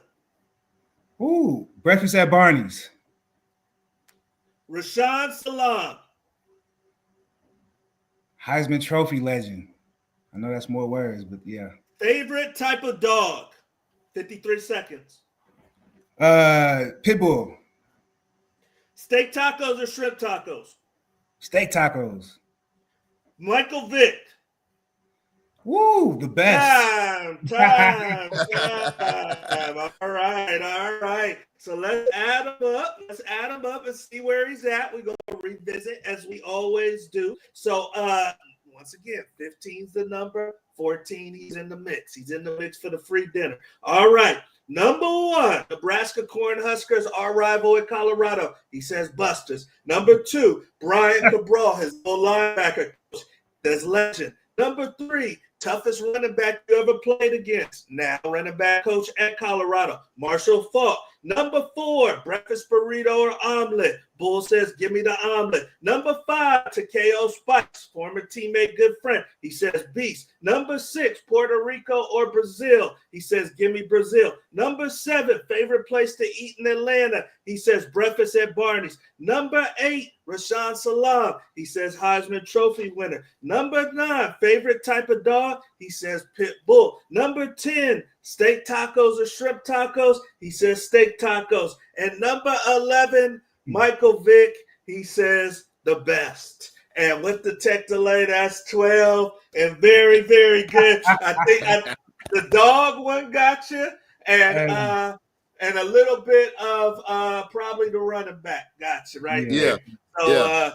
Ooh, breakfast at Barney's. Rashawn Salam. Heisman Trophy legend. I know that's more words, but yeah. Favorite type of dog? 53 seconds. Pitbull. Steak tacos or shrimp tacos? Steak tacos. Michael Vick. Woo, the best. Time. All right. So let's add them up. Let's add them up and see where he's at. We're going to revisit as we always do. So once again, 15's the number. 14, he's in the mix. He's in the mix for the free dinner. All right. Number 1, Nebraska Cornhuskers, our rival in Colorado. He says Busters. Number 2, Brian Cabral, his old linebacker coach. That's legend. Number 3, toughest running back you ever played against. Now running back coach at Colorado, Marshall Faulk. Number 4, breakfast burrito or omelet. Bull says, give me the omelet. Number 5, Takeo Spikes, former teammate, good friend. He says, Beast. Number 6, Puerto Rico or Brazil. He says, give me Brazil. Number 7, favorite place to eat in Atlanta. He says, breakfast at Barney's. Number 8, Rashawn Salam. He says, Heisman Trophy winner. Number 9, favorite type of dog. He says, pit bull. Number 10, steak tacos or shrimp tacos. He says, steak tacos. And number 11, Michael Vick, he says the best. And with the tech delay, that's 12. And very, very good. I think the dog one got you. And a little bit of probably the running back got you right there. So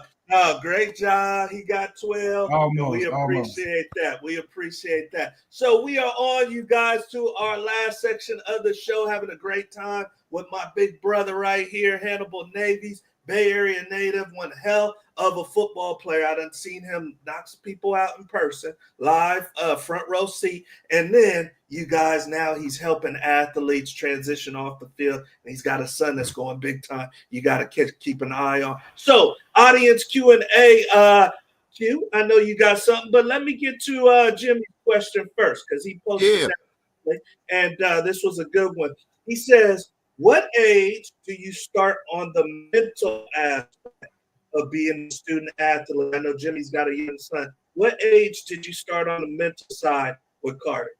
great job. He got 12. We appreciate that. We appreciate that. So we are on, you guys, to our last section of the show, having a great time with my big brother right here, Hannibal Navies, Bay Area native, one hell of a football player. I done seen him knock people out in person, live, front row seat. And then you guys, now he's helping athletes transition off the field. And he's got a son that's going big time. You got to keep an eye on. So audience Q&A. Q, I know you got something, but let me get to Jimmy's question first because he posted that. And this was a good one. He says, what age do you start on the mental aspect of being a student athlete? I know Jimmy's got a young son. What age did you start on the mental side with Carter?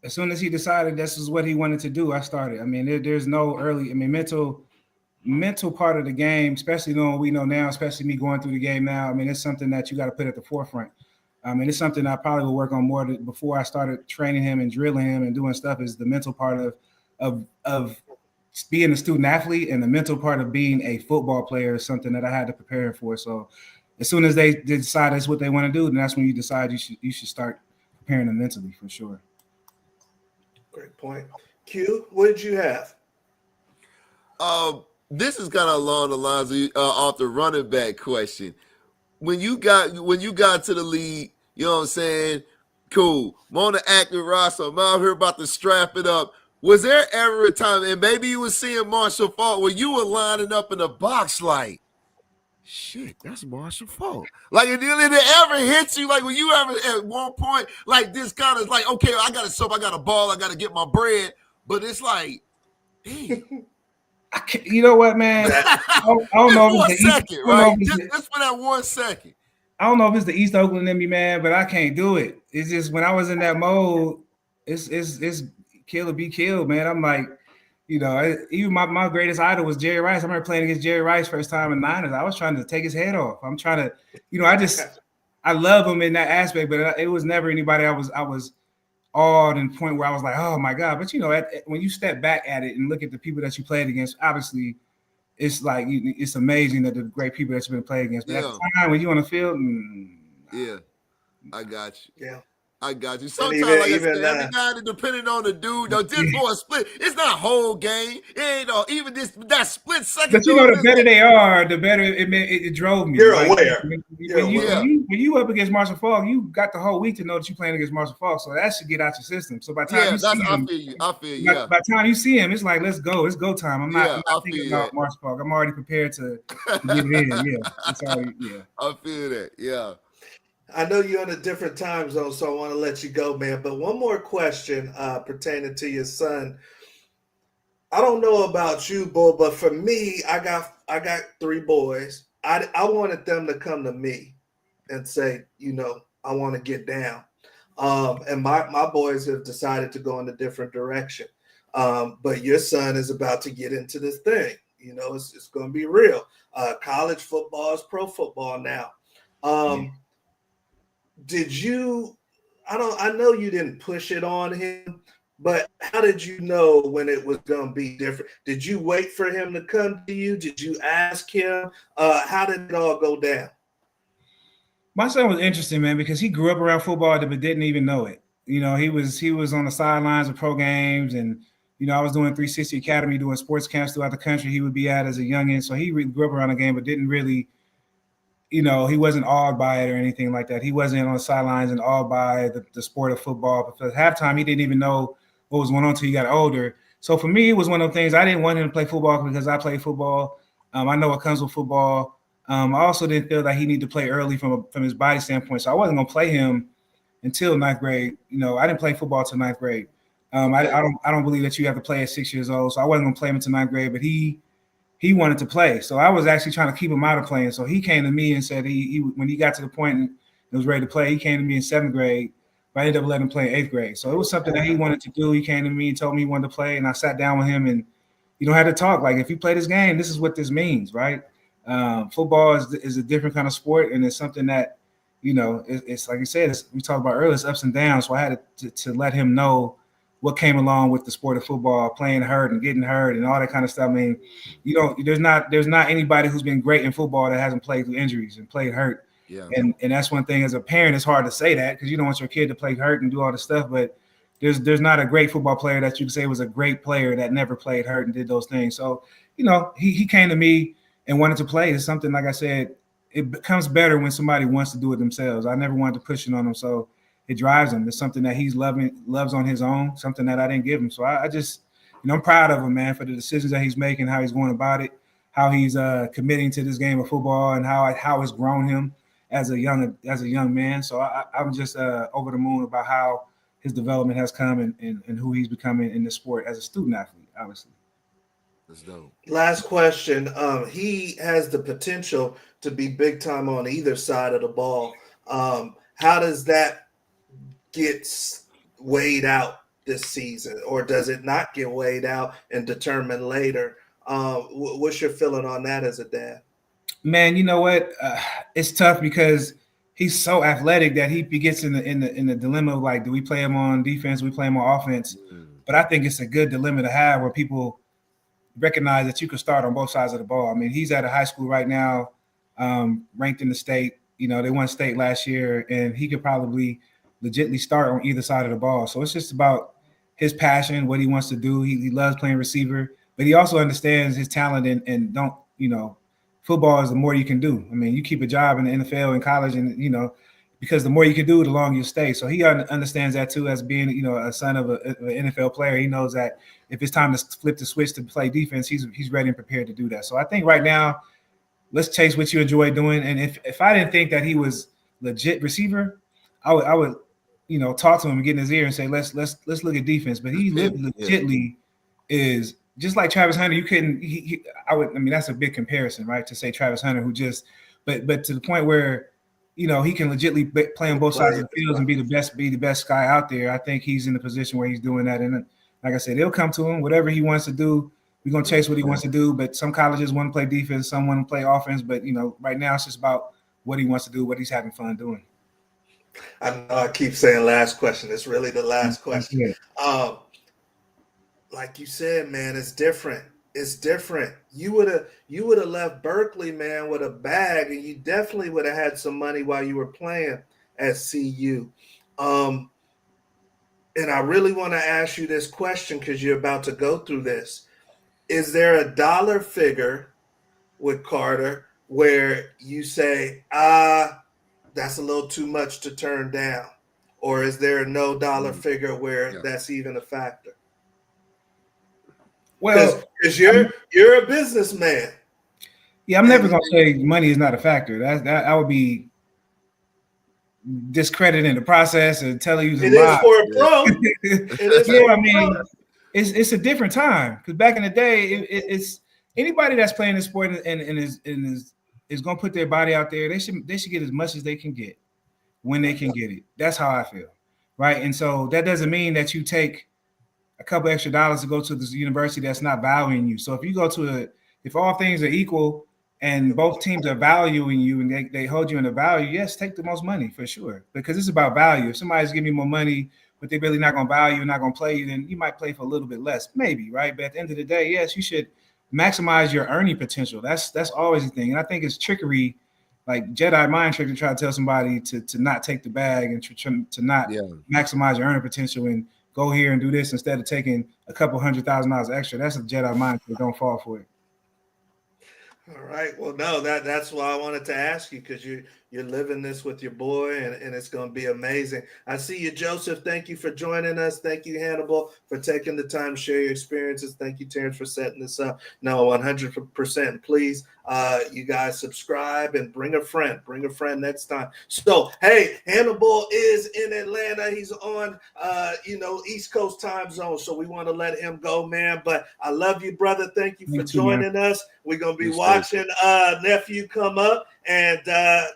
As soon as he decided this is what he wanted to do, I started. I mean, there's no early, mental part of the game, especially knowing we know now, especially me going through the game now. I mean, it's something that you got to put at the forefront. I mean, it's something I probably will work on more before I started training him and drilling him and doing stuff is the mental part of being a student athlete, and the mental part of being a football player is something that I had to prepare for. So as soon as they decide that's what they want to do, then that's when you decide you should start preparing them mentally for sure. Great point. Q, what did you have? This is kind of along the lines of off the running back question. When you got to the league, you know what I'm saying? Cool. I'm on the active roster. I'm out here about to strap it up. Was there ever a time, and maybe you were seeing Marshall Faulk, where you were lining up in the box like, shit, that's Marshall Faulk. Like, did it ever hit you? Like, when you ever at one point, like, this kind of like, okay, I got a ball, I got to get my bread. But it's like, damn, You know what, man? I don't know if it's the second, right? Just for that 1 second. I don't know if it's the East Oakland in me, man, but I can't do it. It's just when I was in that mode, it's kill or be killed, man. I'm like, even my greatest idol was Jerry Rice. I remember playing against Jerry Rice first time in Niners. I was trying to take his head off. I'm trying to, I love him in that aspect, but it was never anybody I was awed and point where I was like, oh my God. But when you step back at it and look at the people that you played against, obviously it's like it's amazing that the great people that you've been playing against. But at the time when you're on the field, I got you. Yeah. I got you. Sometimes, like I said, every now and then, depending on the dude, just for a split, it's not a whole game. It ain't even that split second. But the better they are, the better it drove me. You're aware. When you up against Marshall Faulk, you got the whole week to know that you're playing against Marshall Faulk, so that should get out your system. So by the time I feel you. By the time you see him, it's like let's go. It's go time. I'm not thinking about Marshall Faulk. I'm already prepared to get it in. Yeah, it's already I feel that. Yeah. I know you're in a different time zone, so I want to let you go, man. But one more question pertaining to your son. I don't know about you, Bull, but for me, I got 3 boys. I wanted them to come to me and say, I want to get down. And my boys have decided to go in a different direction. But your son is about to get into this thing. It's going to be real. College football is pro football now. I know you didn't push it on him, but how did you know when it was going to be different? Did you wait for him to come to you? Did you ask him? How did it all go down? My son was interesting, man, because he grew up around football but didn't even know it. He was on the sidelines of pro games, and I was doing 360 Academy, doing sports camps throughout the country. He would be at as a youngin', so he grew up around the game, but didn't really. He wasn't awed by it or anything like that. He wasn't on the sidelines and awed by the sport of football. But at halftime, he didn't even know what was going on until he got older. So for me, it was one of the things. I didn't want him to play football because I play football. I know what comes with football. I also didn't feel that he needed to play early from his body standpoint. So I wasn't going to play him until 9th grade. I didn't play football till 9th grade. I don't believe that you have to play at 6 years old. So I wasn't going to play him until 9th grade. But he wanted to play. So I was actually trying to keep him out of playing. So he came to me and said he when he got to the point and was ready to play, he came to me in 7th grade, but I ended up letting him play in 8th grade. So it was something that he wanted to do. He came to me and told me he wanted to play, and I sat down with him and, had to talk. Like, if you play this game, this is what this means, right? Football is a different kind of sport, and it's something that, it's like you said, we talked about earlier, it's ups and downs. So I had to let him know what came along with the sport of football, playing hurt and getting hurt and all that kind of stuff. I mean, there's not anybody who's been great in football that hasn't played through injuries and played hurt. Yeah. And that's one thing as a parent, it's hard to say that because you don't want your kid to play hurt and do all this stuff. But there's not a great football player that you can say was a great player that never played hurt and did those things. So, he came to me and wanted to play. It's something, like I said, it becomes better when somebody wants to do it themselves. I never wanted to push it on them. So it drives him. It's something that he's loves on his own, something that I didn't give him. So I just, I'm proud of him, man, for the decisions that he's making, how he's going about it, how he's committing to this game of football, and how it's grown him as a young man. So I'm just over the moon about how his development has come and who he's becoming in the sport as a student athlete, obviously. That's dope. Last question. He has the potential to be big time on either side of the ball. How does that gets weighed out this season, or does it not get weighed out and determined later? What's your feeling on that as a dad? Man, you know what? It's tough because he's so athletic that he gets in the dilemma of like, do we play him on defense? Do we play him on offense? But I think it's a good dilemma to have where people recognize that you can start on both sides of the ball. I mean, he's at a high school right now, ranked in the state. They won state last year, and he could probably legitimately start on either side of the ball. So it's just about his passion, what he wants to do. He loves playing receiver, but he also understands his talent and don't, football is the more you can do. I mean, you keep a job in the NFL and college and, because the more you can do, the longer you stay. So he understands that too, as being, a son of an NFL player. He knows that if it's time to flip the switch to play defense, he's ready and prepared to do that. So I think right now, let's chase what you enjoy doing. And if I didn't think that he was legit receiver, I would talk to him and get in his ear and say, let's look at defense. But he legitimately is just like Travis Hunter, you couldn't. I mean, that's a big comparison, right? To say Travis Hunter, who just, but to the point where, he can legitimately play on both sides of the field and be the best guy out there. I think he's in the position where he's doing that. And like I said, it'll come to him. Whatever he wants to do, we're gonna chase what he wants to do. But some colleges want to play defense, some want to play offense. But right now it's just about what he wants to do, what he's having fun doing. I know I keep saying last question. It's really the last question. Like you said, man, it's different. It's different. You would have left Berkeley, man, with a bag, and you definitely would have had some money while you were playing at CU. And I really want to ask you this question because you're about to go through this. Is there a dollar figure with Carter where you say, that's a little too much to turn down? Or is there no dollar figure where that's even a factor? Well, because you're a businessman. Yeah, I'm never gonna say money is not a factor. That would be discrediting the process and telling you it is for a pro. It's a different time because back in the day, it's anybody that's playing the sport and is gonna put their body out there. They should get as much as they can get when they can get it. That's how I feel, right? And so that doesn't mean that you take a couple extra dollars to go to this university that's not valuing you. So if you go to if all things are equal and both teams are valuing you and they hold you in the value, yes, take the most money for sure, because it's about value. If somebody's giving you more money, but they're really not going to value you, not going to play you, then you might play for a little bit less, maybe, right? But at the end of the day, yes, you should maximize your earning potential. That's always the thing. And I think it's trickery, like Jedi mind trick, to try to tell somebody to not take the bag and to not maximize your earning potential and go here and do this instead of taking a couple $100,000 extra. That's a Jedi mind trick. Don't fall for it. All right. Well, no, that's why I wanted to ask you, because you're living this with your boy, and it's going to be amazing. I see you, Joseph. Thank you for joining us. Thank you, Hannibal, for taking the time to share your experiences. Thank you, Terrence, for setting this up. No, 100%. Please, you guys subscribe and bring a friend. Bring a friend next time. So, hey, Hannibal is in Atlanta. He's on, East Coast time zone. So we want to let him go, man. But I love you, brother. Thank you for joining us. We're going to be watching nephew come up, and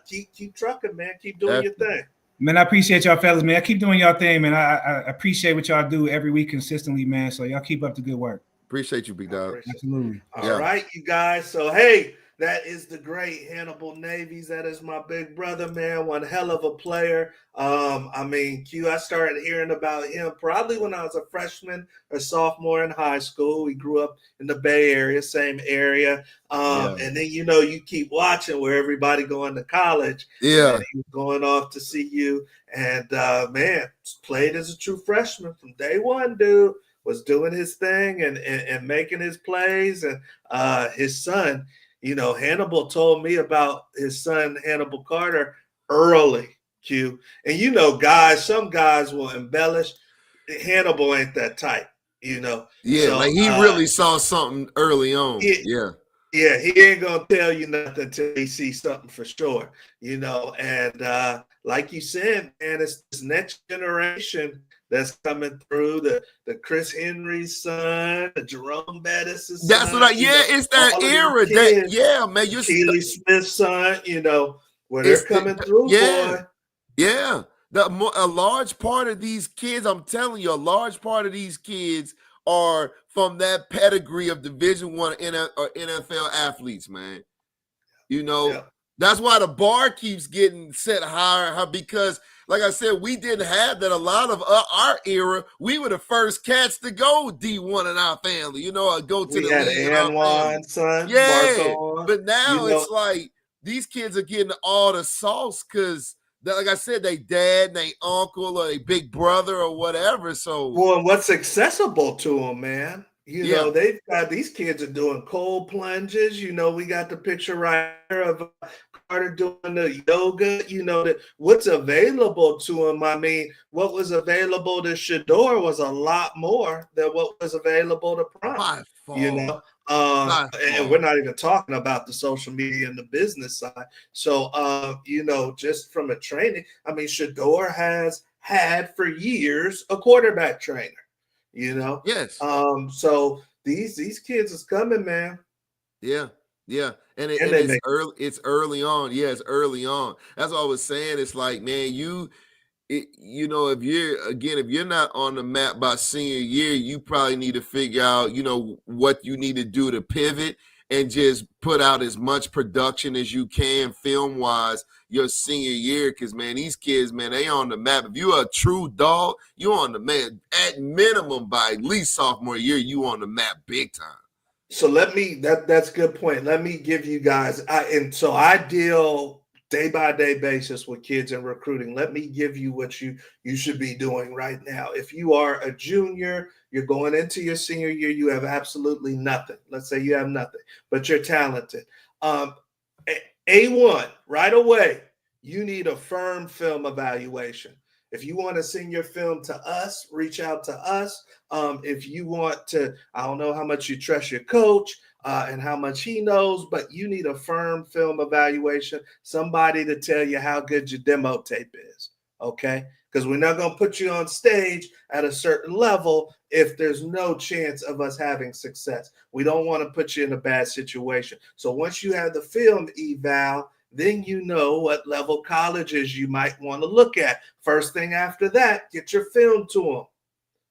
keep trucking, man. Keep doing your thing. Man, I appreciate y'all fellas, man. Keep doing y'all thing, man. I appreciate what y'all do every week consistently, man. So y'all keep up the good work. Appreciate you, big dog. Absolutely. All right, you guys. So, hey, that is the great Hannibal Navies. That is my big brother, man. One hell of a player. Q, I started hearing about him probably when I was a freshman or sophomore in high school. We grew up in the Bay Area, same area. And then, you keep watching where everybody going to college. Yeah. He was going off to CU. And, man, played as a true freshman from day one, dude. Was doing his thing and making his plays. And his son, Hannibal told me about his son, Hannibal Carter, early, Q. And, some guys will embellish. Hannibal ain't that type, Yeah, so, like he really saw something early on. Yeah, he ain't going to tell you nothing until he sees something for sure, And like you said, man, it's this next generation that's coming through, the Chris Henry's son, the Jerome Bettis' son. That's what it's that era. Man. You're Keely Smith's son, where they're coming through, boy. Yeah. A large part of these kids, I'm telling you, a large part of these kids are from that pedigree of Division I or NFL athletes, man. That's why the bar keeps getting set higher, because like I said, we didn't have that. A lot of our era, we were the first cats to go D1 in our family, or go to the league. Anwan, son. Yeah, Marco, but now it's like these kids are getting all the sauce because, like I said, they dad, they uncle, or they big brother, or whatever. So, well, what's accessible to them, man? They've got, these kids are doing cold plunges. We got the picture right here of Carter doing the yoga. What's available to him. I mean, what was available to Shador was a lot more than what was available to Prime. And we're not even talking about the social media and the business side. So, just from a training, I mean, Shador has had for years a quarterback trainer. Yes. So these kids is coming, man. Yeah. And they it's make early. It's early on. Yeah, it's early on. That's what I was saying. It's like, man, if you're not on the map by senior year, you probably need to figure out, what you need to do to pivot and just put out as much production as you can film wise your senior year. Because, man, these kids, man, they on the map. If you're a true dog, you on the man at minimum by at least sophomore year, you on the map big time. So that's a good point. Let me give you guys, I deal day by day basis with kids in recruiting. Let me give you what you should be doing right now. If you are a junior, you're going into your senior year, you have absolutely nothing. Let's say you have nothing, but you're talented. A1, right away, you need a firm film evaluation. If you want to send your film to us, reach out to us. If you want to, I don't know how much you trust your coach and how much he knows, but you need a firm film evaluation, somebody to tell you how good your demo tape is, okay? Because we're not going to put you on stage at a certain level if there's no chance of us having success. We don't want to put you in a bad situation. So once you have the film eval, then you know what level colleges you might want to look at. First thing after that, get your film to them.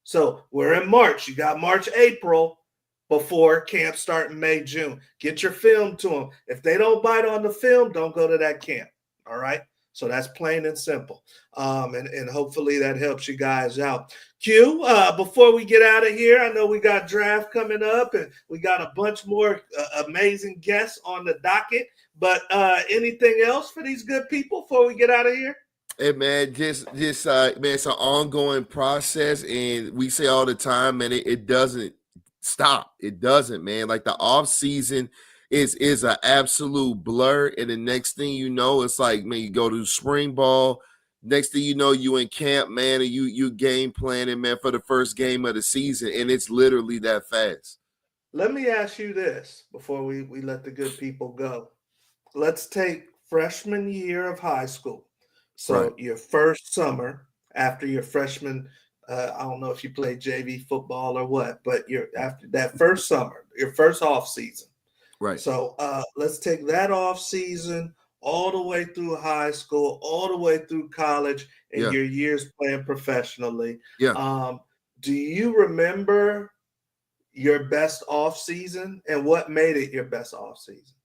So we're in March. You got March, April before camp start in May, June. Get your film to them. If they don't bite on the film, don't go to that camp. All right? So that's plain and simple. And hopefully that helps you guys out. Q, before we get out of here, I know we got draft coming up and we got a bunch more amazing guests on the docket. But anything else for these good people before we get out of here? Hey man, just man, it's an ongoing process, and we say all the time, man, it doesn't stop. It doesn't, man. Like the off season is an absolute blur, and the next thing you know, it's like, man, you go to spring ball. Next thing you know, you in camp, man, and you game planning, man, for the first game of the season, and it's literally that fast. Let me ask you this before we let the good people go. Let's take freshman year of high school. So Right. Your first summer after your freshman, I don't know if you played JV football or what, but you're after that first summer, your first off season. Right. So let's take that off season all the way through high school, all the way through college, and your years playing professionally. Yeah. Do you remember your best off season and what made it your best off season?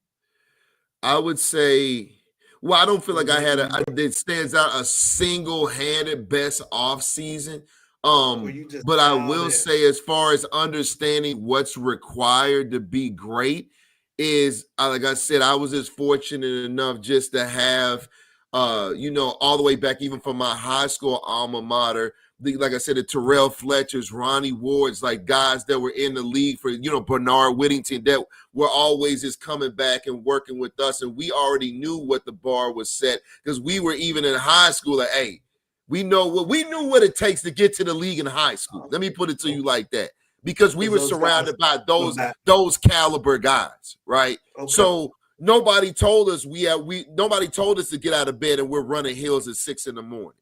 I would say, well, I don't feel like I had it stands out a single-handed best off season. But I will say, as far as understanding what's required to be great, is like I said, I was just fortunate enough just to have, all the way back even from my high school alma mater, like I said, the Terrell Fletchers, Ronnie Wards, like guys that were in the league for, Bernard Whittington, that were always just coming back and working with us. And we already knew what the bar was set, because we were even in high school like, hey, we knew what it takes to get to the league in high school. Let me put it to you like that, because we were surrounded by those caliber guys, right? Okay. So nobody told us nobody told us to get out of bed and we're running hills at 6 a.m.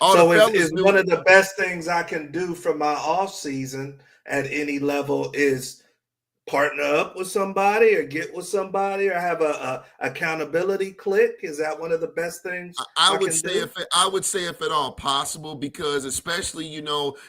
So is one of the best things I can do for my off season at any level is partner up with somebody or get with somebody or have a accountability click? Is that one of the best things I would say if at all possible, because especially,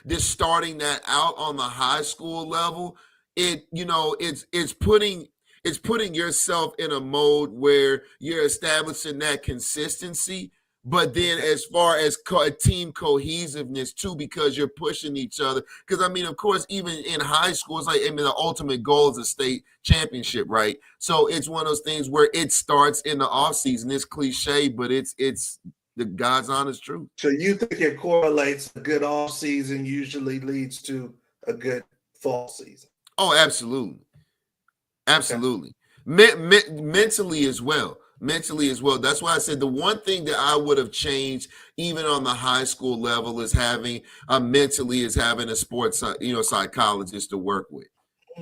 just starting that out on the high school level, it's putting yourself in a mode where you're establishing that consistency. But then as far as team cohesiveness too, because you're pushing each other. Because, of course, even in high school, it's like, the ultimate goal is a state championship, right? So it's one of those things where it starts in the offseason. It's cliche, but it's the God's honest truth. So you think it correlates a good offseason usually leads to a good fall season? Oh, absolutely. Absolutely. Okay. Mentally as well. That's why I said the one thing that I would have changed even on the high school level is having a sports psychologist to work with,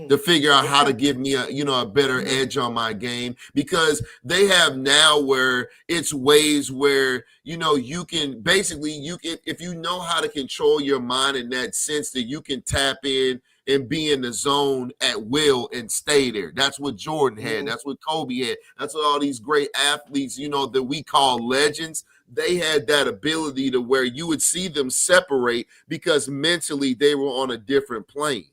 to figure out how to give me a better edge on my game, because they have now where it's ways where you can if you know how to control your mind in that sense, that you can tap in and be in the zone at will and stay there. That's what Jordan had. That's what Kobe had. That's what all these great athletes, you know, that we call legends, they had that ability to where you would see them separate because mentally they were on a different plane.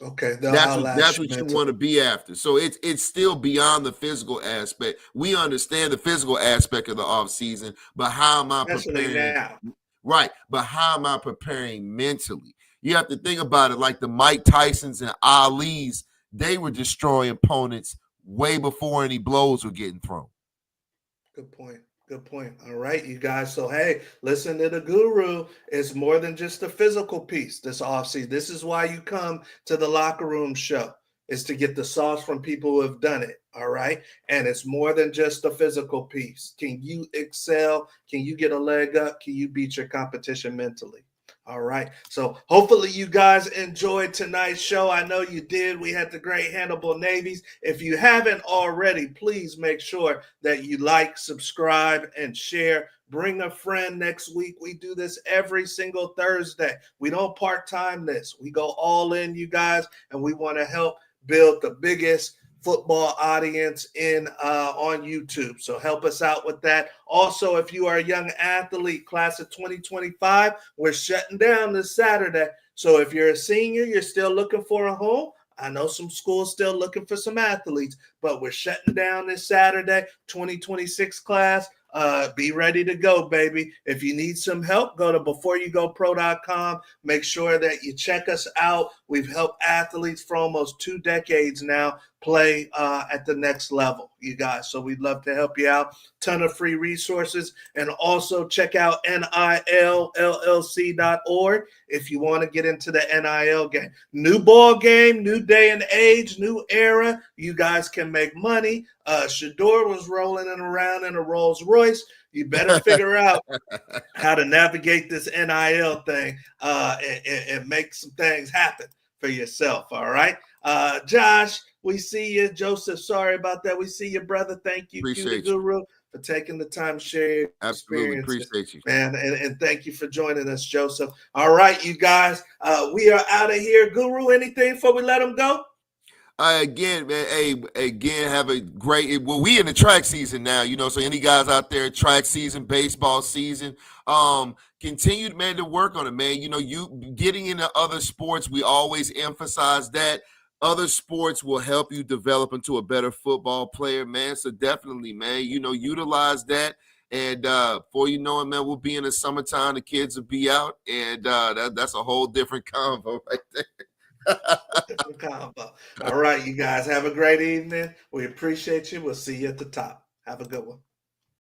Okay, That's what you want to be after. So it's still beyond the physical aspect. We understand the physical aspect of the off season, but how am I preparing? Now. Right, but how am I preparing mentally? You have to think about it like the Mike Tysons and Ali's. They were destroying opponents way before any blows were getting thrown. Good point. Good point. All right, you guys. So, hey, listen to the guru. It's more than just the physical piece this offseason. This is why you come to the locker room show, is to get the sauce from people who have done it. All right. And it's more than just the physical piece. Can you excel? Can you get a leg up? Can you beat your competition mentally? All right. So hopefully you guys enjoyed tonight's show. I know you did. We had the great Hannibal Navies. If you haven't already, please make sure that you like, subscribe, and share. Bring a friend next week. We do this every single Thursday. We don't part-time this. We go all in, you guys, and we want to help build the biggest football audience in on YouTube. So help us out with that. Also, if you are a young athlete, class of 2025, we're shutting down this Saturday. So if you're a senior, you're still looking for a home. I know some schools still looking for some athletes, but we're shutting down this Saturday, 2026 class. Be ready to go, baby. If you need some help, go to beforeyougopro.com. Make sure that you check us out. We've helped athletes for almost 2 decades now play at the next level, you guys. So we'd love to help you out. Ton of free resources. And also check out NILLLC.org if you want to get into the NIL game. New ball game, new day and age, new era. You guys can make money. Shador was rolling around in a Rolls Royce. You better figure out how to navigate this NIL thing and make some things happen for yourself. All right. Josh, we see you. Joseph, sorry about that. We see you, brother. Thank you, Appreciate Guru, for taking the time to share your Absolutely experiences. appreciate you, man. And thank you for joining us, Joseph. All right, you guys. We are out of here. Guru, anything before we let them go? Again, man, have a great, well, we in the track season now, you know, so any guys out there, track season, baseball season, continue, man, to work on it, man. You know, you getting into other sports, we always emphasize that. Other sports will help you develop into a better football player, man. So definitely, man, you know, utilize that. And before you know it, man, we'll be in the summertime. The kids will be out, and that's a whole different convo right there. Different combo. All right, you guys have a great evening. We appreciate you. We'll see you at the top. Have a good one.